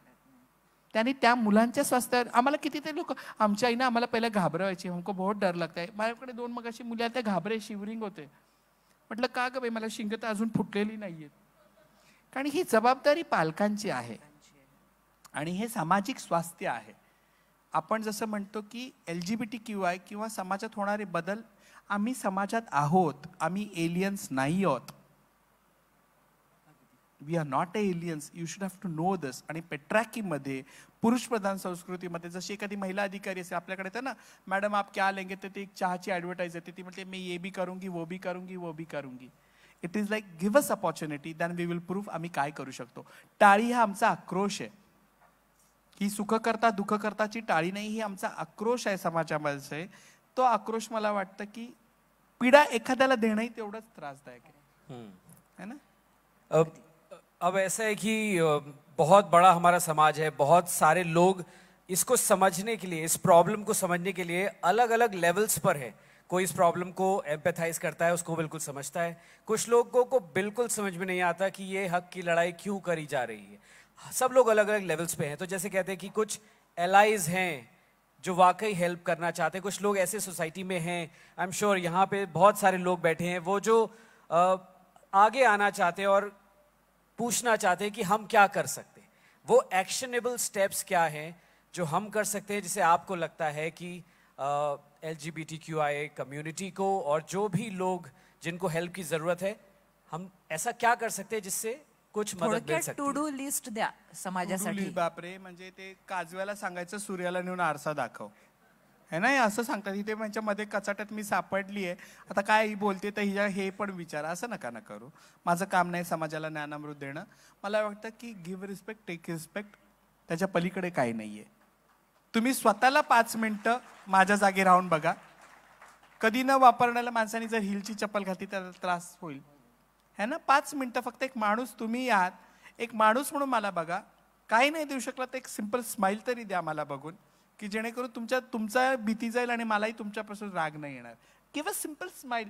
त्यांनी त्या मुलांच्या स्वास्थ्यावर आम्हाला कितीतरी लोक, आमच्या आईनं आम्हाला पहिलं घाबरवायची, हमको बहुत डर लगता है. माझ्याकडे 2 मग अशी मुली त्या घाबरे शिवरिंग होते. म्हटलं का ग बाई, मला शिंग तर अजून फुटलेली नाहीये. कारण ही जबाबदारी पालकांची आहे आणि हे सामाजिक स्वास्थ्य आहे. आपण जसं म्हणतो की LGBTQI किंवा समाजात होणारे बदल, आम्ही समाजात आहोत, आम्ही एलियन्स नाही आहोत. We are not aliens, you should have to know this. आणि पेट्रॅकीमध्ये पुरुष प्रधान संस्कृतीमध्ये जशी एखादी महिला अधिकारी असते आपल्याकडे तर ना, मॅडम आप क्या लेंगे, तर ती एक चहाची ॲडव्हर्टाईज येते, ती म्हणते मी ये भी करूंगी वो भी करूंगी वो भी करूंगी. It is like give us opportunity than we will prove आम्ही काय करू शकतो. टाळी हा आमचा आक्रोश आहे. ही सुख करता दुःख करताची टाळी नाही, ही आमचा आक्रोश आहे समाजामध्ये. तो आक्रोश मला वाटतं की पीडा एखाद्याला देणंही तेवढंच त्रासदायक आहे, है ना. अब ऐसा है कि बहुत बड़ा हमारा समाज है, बहुत सारे लोग इसको समझने के लिए, इस प्रॉब्लम को समझने के लिए अलग अलग लेवल्स पर है. कोई इस प्रॉब्लम को एम्पैथाइज करता है, उसको बिल्कुल समझता है. कुछ लोगों को बिल्कुल समझ में नहीं आता कि ये हक की लड़ाई क्यों करी जा रही है. सब लोग अलग अलग लेवल्स पे हैं. तो जैसे कहते हैं कि कुछ एलाइज हैं जो वाकई हेल्प करना चाहते हैं. कुछ लोग ऐसे सोसाइटी में हैं, आई एम श्योर यहाँ पे बहुत सारे लोग बैठे हैं, वो जो आगे आना चाहते हैं और पूछना चाहते हैं कि हम क्या कर सकते हैं. वो एक्शनेबल स्टेप्स क्या हैं जो हम कर सकते हैं, जिसे आपको लगता है कि LGBTQI कम्युनिटी को और जो भी लोग जिनको हेल्प की जरूरत है, हम ऐसा क्या कर सकते हैं जिससे कुछ मदद मिल सकती टू डू लिस्ट द्या समाजासाठी. बापरे, म्हणजे ते काजव्याला सांगायचं सूर्याला नेऊन आरसा दाखव, है ना, असं सांगतात. इथे माझ्यामध्ये कचाट्यात मी सापडली आहे, आता काय ही बोलते तर हिच्या हे पण विचार, असं नका ना करू. माझं काम नाही समाजाला ज्ञानामृत देणं. मला वाटतं की गिव्ह रिस्पेक्ट टेक रिस्पेक्ट, त्याच्या पलीकडे काही नाहीये. तुम्ही स्वतःला 5 मिनिटं माझ्या जागी राहून बघा. कधी न वापरण्याला माणसाने जर हिलची चप्पल घातली तर त्रास होईल, है ना. 5 मिनिटं फक्त एक माणूस, तुम्ही आहात एक माणूस म्हणून मला बघा. काही नाही देऊ शकला तर एक सिंपल स्माइल तरी द्या मला बघून, की जेणेकरून तुमचा भीती जाईल आणि मलाही तुमच्यापासून राग नाही येणार. किंवा सिंपल स्माइल,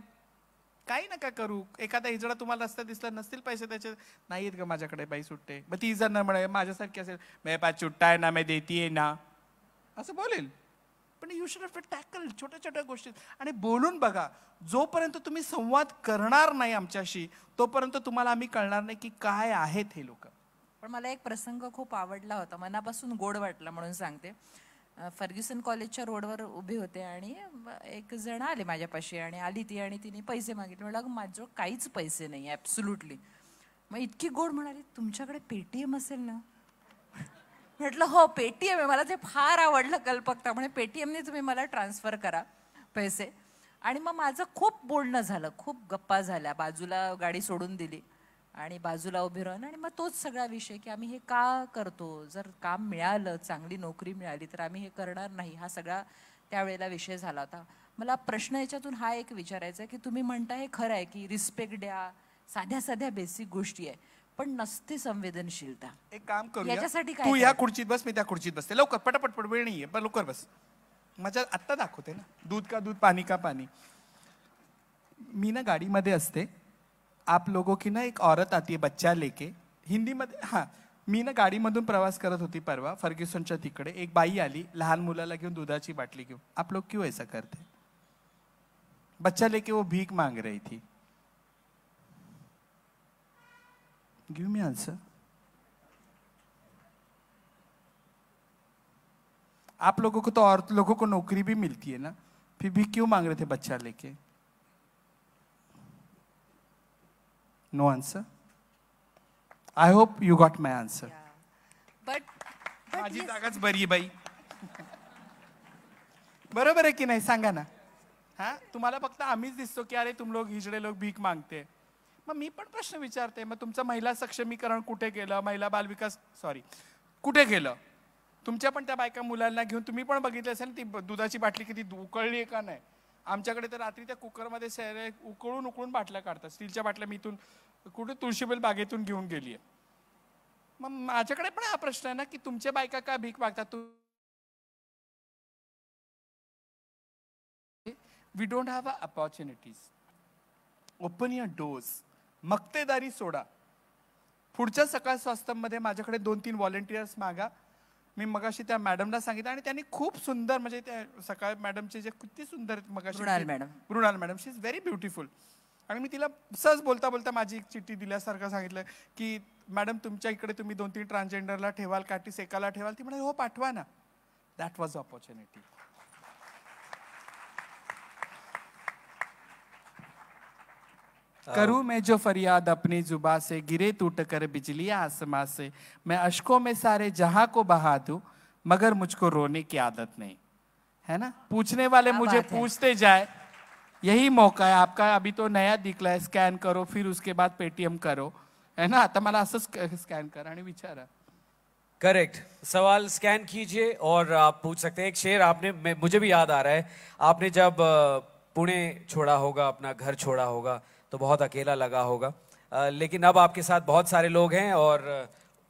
काही नका करू. एखादा हिजडा तुम्हाला रस्त्यात दिसला, नसतील पैसे त्याचे, नाही येत ग माझ्याकडे बाई सुट्टे, मग ती जर न म्हणे माझ्यासारखी असेल, मे पास चुट्टा आहे ना, मैं देती आहे ना, असं बोलेल. पण you should have to tackle छोट्या छोट्या गोष्टी आणि बोलून बघा. जोपर्यंत तुम्ही संवाद करणार नाही आमच्याशी, तोपर्यंत तुम्हाला आम्ही कळणार नाही की काय आहेत हे लोक. पण मला एक प्रसंग खूप आवडला होता, मनापासून गोड वाटला म्हणून सांगते. फर्ग्युसन कॉलेजच्या रोडवर उभे होते आणि एक जण आले माझ्यापाशी आणि आली ती आणि तिने पैसे मागितले. म्हटलं अगं माझ्याजवळ काहीच पैसे नाही ॲब्सोल्युटली. मग इतकी गोड म्हणाली, तुमच्याकडे पेटीएम असेल ना. म्हटलं हो पेटीएम आहे. मला ते फार आवडलं कल्पकता. म्हणे पेटीएमने तुम्ही मला ट्रान्सफर करा पैसे. आणि मग माझं खूप बोलणं झालं, खूप गप्पा झाल्या. बाजूला गाडी सोडून दिली आणि बाजूला उभी राहून आणि मग तोच सगळा विषय की आम्ही हे का करतो, जर काम मिळालं, चांगली नोकरी मिळाली तर आम्ही हे करणार नाही, हा सगळा त्यावेळेला विषय झाला होता. मला प्रश्न याच्यातून हा एक विचारायचा आहे की तुम्ही म्हणता हे खरं आहे की रिस्पेक्ट द्या, साध्या साध्या बेसिक गोष्टी आहे, पण नसते संवेदनशीलता. एक काम करू, याच्यासाठी तू या खुर्चीत बस, मी त्या खुर्चीत बसते. लवकर पटापट, वेळ नाहीये, पण लवकर बस. माझ्या आत्ता दाखवते ना, दूध का दूध पानी का पानी. मी ना गाडीमध्ये असते, आप लोगों की ना एक औरत आती है बच्चा लेके, हिंदीमध्ये. हां, मी ना गाडीमधून प्रवास करत होती परवा फर्ग्युसनच्या तिकडे. एक बाई आली लहान मुलाला घेऊन, दुधाची बाटली घेऊन. आप लोग क्यों ऐसा करते. बच्चा लेके वो भीख मांग रही थी. Give me answer. आप लोगों को तो औरत लोगों को नौकरी भी मिलती है ना, फिर भी क्यों मांग रहे थे बच्चा लेके. No answer. I hope you got my answer. माझी जागाच बरी आहे बाई. बरोबर आहे की नाही सांगा ना. हा, तुम्हाला फक्त आम्हीच दिसतो की अरे तुम लोग हिजडे लोग भीक मागते. मग मी पण प्रश्न विचारते, मग तुमचं महिला सक्षमीकरण कुठे गेलं, महिला बालविकास कुठे गेलं. तुमच्या पण त्या बायका मुलांना घेऊन तुम्ही पण बघितलं असेल ती दुधाची बाटली किती उकळली आहे का नाही. आमच्याकडे तर रात्री त्या कुकरमध्ये सैरे उकळून उकळून बाटल्या काढतात. स्टीलच्या बाटल्या मी इथून कुठे तुळशीबेल बागेतून घेऊन गेली आहे. मग माझ्याकडे पण हा प्रश्न आहे ना की तुमच्या बायका का भीक मागतात. We don't have opportunities. Open your doors. मक्तेदारी सोडा. पुढच्या सकाळ स्वास्थ्यमध्ये माझ्याकडे 2-3 व्हॉलेंटियर्स मागा. मी मगाशी त्या मॅडमला सांगितलं आणि त्यांनी खूप सुंदर म्हणजे त्या सकाळ मॅडमचे जे किती सुंदर मगाशी Mrinal madam she is very beautiful. आणि मी तिला सहज बोलता बोलता माझी एक चिठ्ठी दिल्यासारखं सांगितलं की मॅडम तुमच्या इकडे तुम्ही 2-3 ट्रान्सजेंडरला ठेवाल का टी एकाला ठेवाल. ती म्हणाली हो पाठवा ना. That was opportunity. करूं मैं जो फरियाद अपनी जुबा से, गिरे टूट कर बिजलियां आसमां से, मैं अश्कों में सारे जहां को बहा दूं, मगर मुझको रोने की आदत नहीं. है ना. पूछने वाले मुझे पूछते जाए. यही मौका है आपका. अभी तो नया दिखला है स्कॅन करो फिर उसके बाद पेटीएम करो. है ना. आता मला असंच स्कॅन करा आणि विचारा. करेक्ट. सवाल स्कैन कीजिए और आप पूछ सकते हैं. एक शेर आपने मुझे भी याद आ रहा है. आपने जब पुणे छोड़ा होगा, अपना घर छोड़ा होगा, तो बहुत अकेला लगा होगा. लेकिन अब आपके साथ बहुत सारे लोग हैं और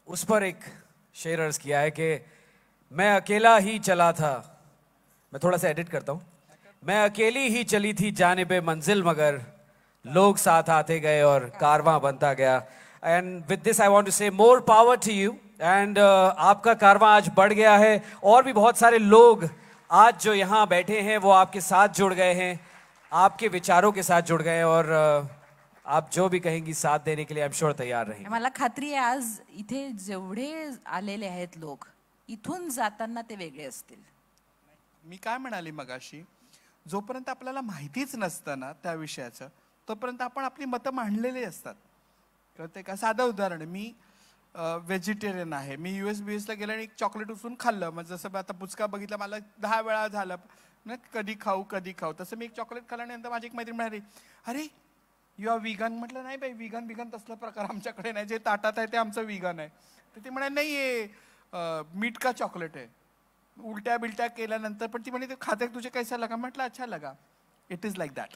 उस पर एक शेर अर्ज किया है कि मैं अकेला ही चला था. मैं थोड़ा सा एडिट करता हूँ. मैं अकेली ही चली थी जानिबे मंजिल, मगर लोग साथ आते गए और कारवां बनता गया. And with this I want to say more power to you. And आपका कारवां आज बढ़ गया है और भी बहुत सारे लोग आज जो यहाँ बैठे हैं वो आपके साथ जुड़ गए हैं, आपके विचारों के साथ जुड़ गए और आप जो भी कहेंगी साथ देने के लिए आई एम श्योर तैयार रहेंगे. मला खात्री आहे आज इथे जेवढे आलेले आहेत लोक इथून जाताना ते वेगळे असतील. मी काय म्हणाली मगाशी, जोपर्यंत आपल्याला माहितीच नसतं ना त्या विषयाचं तोपर्यंत आपण आपली मतं मांडलेली असतात. कळते का. साधं उदाहरण. मी व्हेजिटेरियन आहे. मी US-BS ला गेला आणि एक चॉकलेट उचलून खाल्लं. मग जसं आता पुचका बघितला मला 10 वेळा झालं ना कधी खाऊ कधी खाऊ. तसं मी एक चॉकलेट खाल्ल्यानंतर माझी एक मैत्रीण म्हणाली अरे यू आर विगन. म्हटलं नाही बाई विगन तसला प्रकार आमच्याकडे नाही. जे ताटात आहे ते आमचं विगन आहे. तर ती म्हणाली नाही हे मीठ का चॉकलेट आहे. उलट्या बिलट्या केल्यानंतर पण ती म्हणे ते खाते तुझे कैसा लगा. म्हटलं अच्छा लगा. It is like that.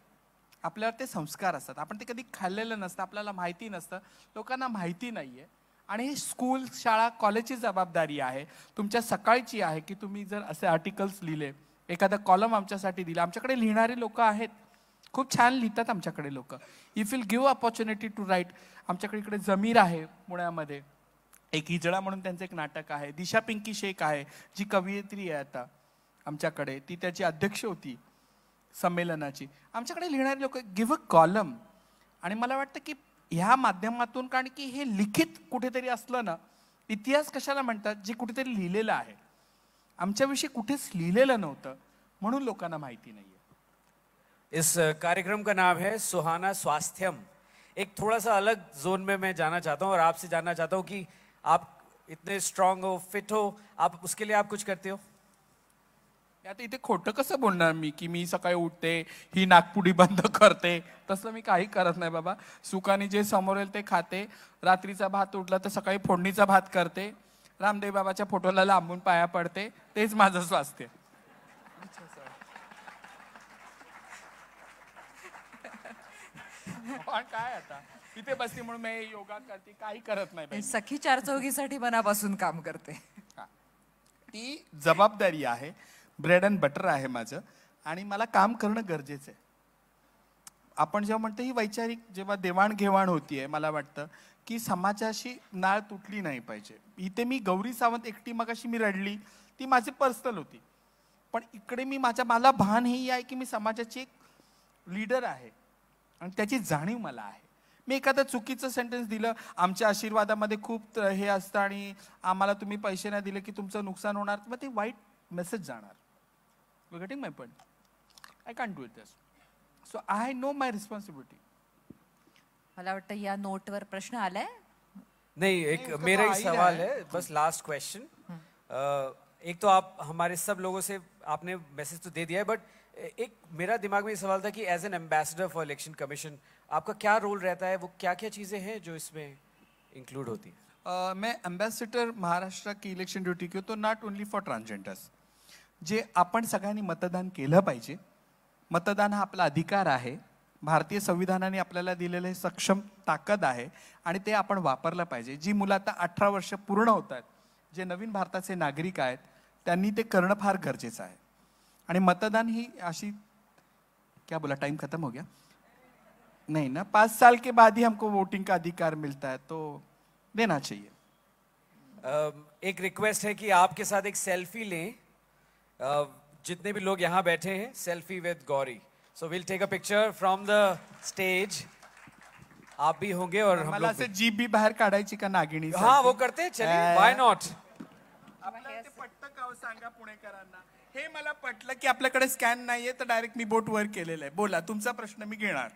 आपल्यावर ते संस्कार असतात. आपण ते कधी खाल्लेलं नसतं. आपल्याला माहिती नसतं. लोकांना माहिती नाहीये. आणि स्कूल शाळा कॉलेजची जबाबदारी आहे तुमच्या सकाळची आहे की तुम्ही जर असे आर्टिकल्स लिहिले, एखादा कॉलम आमच्यासाठी दिला. आमच्याकडे लिहिणारे लोक आहेत. खूप छान लिहितात आमच्याकडे लोक. If will give opportunity to write. आमच्याकडे इकडे जमीर आहे पुण्यामध्ये. एक हिजडा म्हणून त्यांचं एक नाटक आहे. दिशा पिंकी शेख आहे जी कवयित्री आहे आता आमच्याकडे. ती त्याची अध्यक्ष होती संमेलनाची. आमच्याकडे लिहिणारे लोक गिव्ह अ कॉलम. आणि मला वाटतं की ह्या माध्यमातून, कारण की हे लिखित कुठेतरी असलं ना, इतिहास कशाला म्हणतात जे कुठेतरी लिहिलेलं आहे. आमच्याविषयी कुठेच लिहिलेलं नव्हतं म्हणून लोकांना माहिती नाहीये. इस कार्यक्रम का नाम है सुहाना स्वास्थ्यम. एक थोड़ा सा अलग जोन में मैं जाना चाहता हूँ और आपसे जानना चाहता हूँ कि आप इतने स्ट्रांग हो, फिट हो, आप उसके लिए आप कुछ करते हो. आता इथे खोटं कसं बोलणार मी की मी सकाळी उठते ही नागपुडी बंद करते. तसं मी काही करत नाही बाबा. सुखाने जे समोर येईल ते खाते. रात्रीचा भात उठला तर सकाळी फोडणीचा भात करते. रामदेव बाबाच्या फोटोला लांबून पाया पडते. तेच माझं स्वास्थ्य. काय आता इथे बसते म्हणून मी योगा करते काही करत नाही. सखी 4 चौघीसाठी मनापासून काम करते. ती जबाबदारी आहे. ब्रेड अँड बटर आहे माझं आणि मला काम करणं गरजेचं आहे. आपण जेव्हा म्हणतो ही वैचारिक जेव्हा देवाणघेवाण होतीये, मला वाटतं की समाजाशी नाळ तुटली नाही पाहिजे. इथे मी गौरी सावंत एकटी मगाशी मी रडली ती माझी पर्सनल होती. पण इकडे मी मला भान ही आहे की मी समाजाची एक लीडर आहे आणि त्याची जाणीव मला आहे. मी एखादं चुकीचं सेंटेन्स दिलं आमच्या आशीर्वादामध्ये खूप हे असतं आणि आम्हाला तुम्ही पैसे नाही दिले की तुमचं नुकसान होणार, मग ते वाईट मेसेज जाणार. You getting my point. I can't do it this. So I know my responsibility. मला वाटतं या नोटवर प्रश्न आलाय. नहीं, एक मेरा ही सवाल है बस. Last question. एक तो आप हमारे सब लोगों से आपने मैसेज तो दे दिया है, बट एक मेरा दिमाग में ये सवाल था कि as an ambassador for election commission आपका क्या रोल रहता है. वो क्या क्या चीज़ें हैं जो इसमें इंक्लूड होती है. मैं एम्बेसडर महाराष्ट्र की इलेक्शन ड्यूटी की तो नॉट ओनली फॉर ट्रान्सजेंडर्स. जे आपण सगळ्यांनी मतदान केलं पाहिजे. मतदान हा आपला अधिकार आहे. भारतीय संविधानाने आपल्याला दिलेले हे सक्षम ताकद आहे आणि ते आपण वापरलं पाहिजे. जी मुलं आता 18 वर्ष पूर्ण होत आहेत, जे नवीन भारताचे नागरिक आहेत, त्यांनी ते करणं फार गरजेचं आहे. आणि मतदान ही अशी क्या बोला, टाइम खत्म हो गया नहीं ना, 5 साल के बाद ही हमको वोटिंग का अधिकार मिलता है, तो देना चाहिए. एक रिक्वेस्ट है कि आपके साथ एक सेल्फी लें. जितने भी लोग यहाँ बैठे हैं, selfie with Gauri. So will take a picture from the stage. आप भी होंगे और हम मला लोग से जीभ भी बाहेर काढायची का नागिणी. हाँ वो करते हैं, चलिए व्हाई नॉट. आपल्याला ते पटतं का हो, सांगा पुणेकरांना. हे मला पटलं की आपल्याकडे स्कॅन नाहीये तर डायरेक्ट मी बोट वर केलेलं आहे. बोला, तुमचा प्रश्न मी घेणार.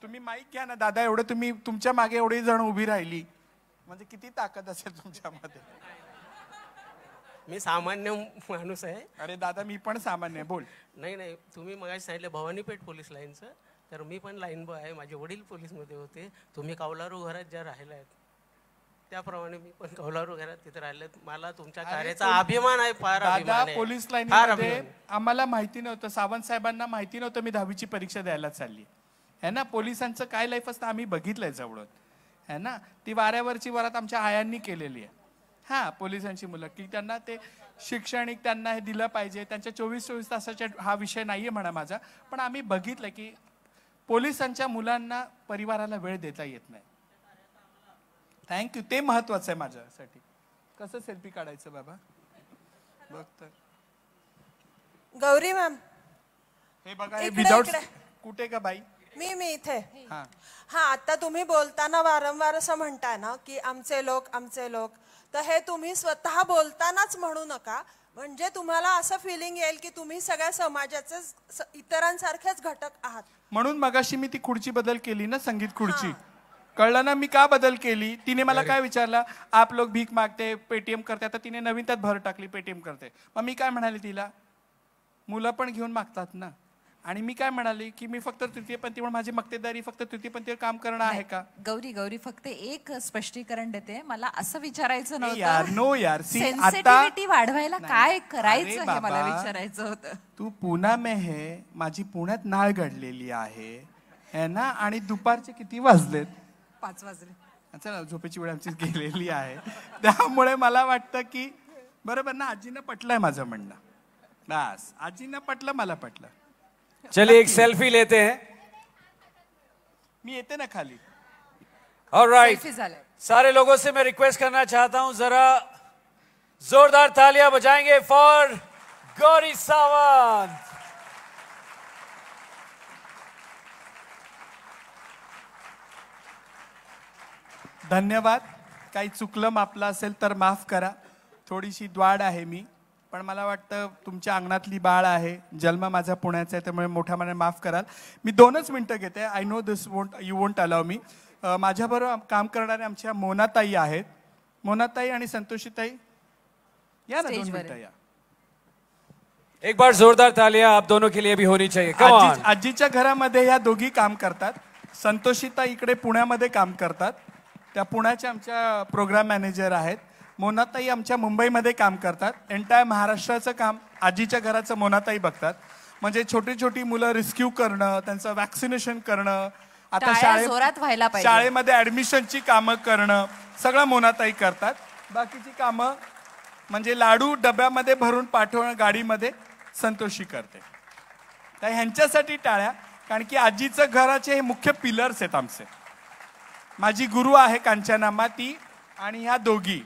तुम्ही माईक घ्या ना दादा. एवढं तुम्ही, तुमच्या मागे एवढी जण उभी राहिली म्हणजे किती ताकद असेल तुमच्यामध्ये. मी सामान्य माणूस आहे. अरे दादा, मी पण सामान्य आहे. बोल. नाही, तुम्ही मगाशी सांगितलं भवानीपेठ पोलीस लाईनचं, तर मी पण लाईन बॉय आहे. माझे वडील पोलीसमध्ये होते. तुम्ही कौलारू घरात ज्या राहिला आहेत त्याप्रमाणे मी पण कौलारू घरात तिथे राहिले. मला तुमच्या कार्याचा अभिमान आहे, फार दादा. अभिमान आहे. पोलीस फार लाईनमध्ये अभिमान. आम्हाला माहिती नव्हतं, सावंत साहेबांना माहिती नव्हतं मी 10वीची परीक्षा द्यायला चालली है ना. पोलिसांचं काय लाईफ असतं आम्ही बघितलंय जवळून है ना. ती वाऱ्यावरची वरात आमच्या आयांनी केलेली आहे. हा, पोलिसांची मुलं की त्यांना ते शैक्षणिक त्यांना हे दिलं पाहिजे. त्यांच्या 24-24 तासाच्या हा विषय नाहीये म्हणा माझा, पण आम्ही बघितलं की पोलिसांच्या मुलांना परिवाराला वेळ देता येत नाही. थँक्यू, ते महत्वाचं आहे माझ्यासाठी. कसं सेल्फी काढायचं बाबा बघ तर. गौरी मॅम, हे बघा, हे इकडे, विदाउट इकडे. कुठे का बाई. मी इथे. हा, हा, आता तुम्ही बोलताना वारंवार असं म्हणताय ना की आमचे लोक, तर हे तुम्ही स्वतः बोलतानाच म्हणू नका. म्हणजे तुम्हाला असं फिलिंग येईल की तुम्ही सगळ्या समाजाचे इतरांसारखेच घटक आहात. म्हणून मगाशी मी ती खुर्ची बदल केली ना, संगीत खुर्ची. कळलं ना मी का बदल केली. तिने मला काय विचारलं, आप लोग भीक मागते, पेटीएम करते. आता तिने नवीन त्यात भर टाकली, पेटीएम करते. मग मी काय म्हणाले तिला, मुलं पण घेऊन मागतात ना. आणि मी काय म्हणाली की मी फक्त तृतीयपंथी म्हणून माझी मक्तेदारी फक्त तृतीयपंथीवर काम करणं आहे का. गौरी फक्त एक स्पष्टीकरण देते. मला असं विचारायचं यार, नव्हतं, नो यार, सी आता सेन्सिटिव्हिटी वाढवायला नाही. काय करायचं अरे हे बाबा, मला विचारायचं होतं. तू पुणे में है, माझी पुण्यात नाळ घडलेली आहे है ना. आणि दुपारचे किती वाजलेत, 5 वाजले. चला, झोपेची वेळ आमची गेलेली आहे. त्यामुळे मला वाटतं की बरोबर ना, आजीनं पटलंय माझं म्हणणं. बस, आजीनं पटलं, मला पटलं. चलिए एक सेल्फी लेते हैं. मी येते ना खाली. ऑलराइट, सेल्फी झाले. सारे लोगों से मैं रिक्वेस्ट करना चाहता हूं, जरा जोरदार तालियां बजाएंगे फॉर गौरी सावंत. धन्यवाद. काही चुकलं मापलं असेल तर माफ करा. थोडीशी द्वाड आहे मी, पण मला वाटतं तुमच्या अंगणातली बाळ आहे. जन्म माझा पुण्याचा आहे, त्यामुळे मोठ्या मनाने माफ कराल. मी 2च मिनिटं घेते. I know this you won't allow me. माझ्याबरोबर काम करणारे आमच्या मोनाताई आहेत. मोनाताई आणि संतोषीताई या ना, 2 मिनिटं या. एक बार जोरदार तालियां आप दोनों के लिए भी होनी चाहिए. Come on. आजीच्या घरामध्ये ह्या दोघी काम करतात. संतोषीताई इकडे पुण्यामध्ये काम करतात. त्या पुण्याच्या आमच्या प्रोग्राम मॅनेजर आहेत. मोनाताई आमच्या मुंबईमध्ये काम करतात. एंटायर महाराष्ट्राचं काम आजीच्या घराचं मोनाताई बघतात. म्हणजे छोटी छोटी मुलं रिस्क्यू करणं, त्यांचं वॅक्सिनेशन करणं, आता टाळ्या जोरात व्हायला पाहिजे. शाळेमध्ये ऍडमिशनची कामं करणं, सगळं मोनाताई करतात. बाकीची कामं म्हणजे लाडू डब्यामध्ये भरून पाठवणं गाडीमध्ये संतोषी करते. तर ह्यांच्यासाठी टाळ्या, कारण की आजीचं घराचे हे मुख्य पिलर्स आहेत आमचे. माझी गुरु आहे कांचनामा, ती आणि ह्या दोघी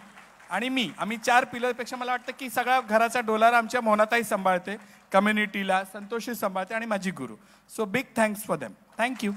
आणि मी, आम्ही 4 पिलरपेक्षा मला वाटतं की सगळा घराचा डोलारा आमच्या मोनाताई सांभाळते, कम्युनिटीला संतोषी सांभाळते आणि माझी गुरु. So big thanks for them. Thank you.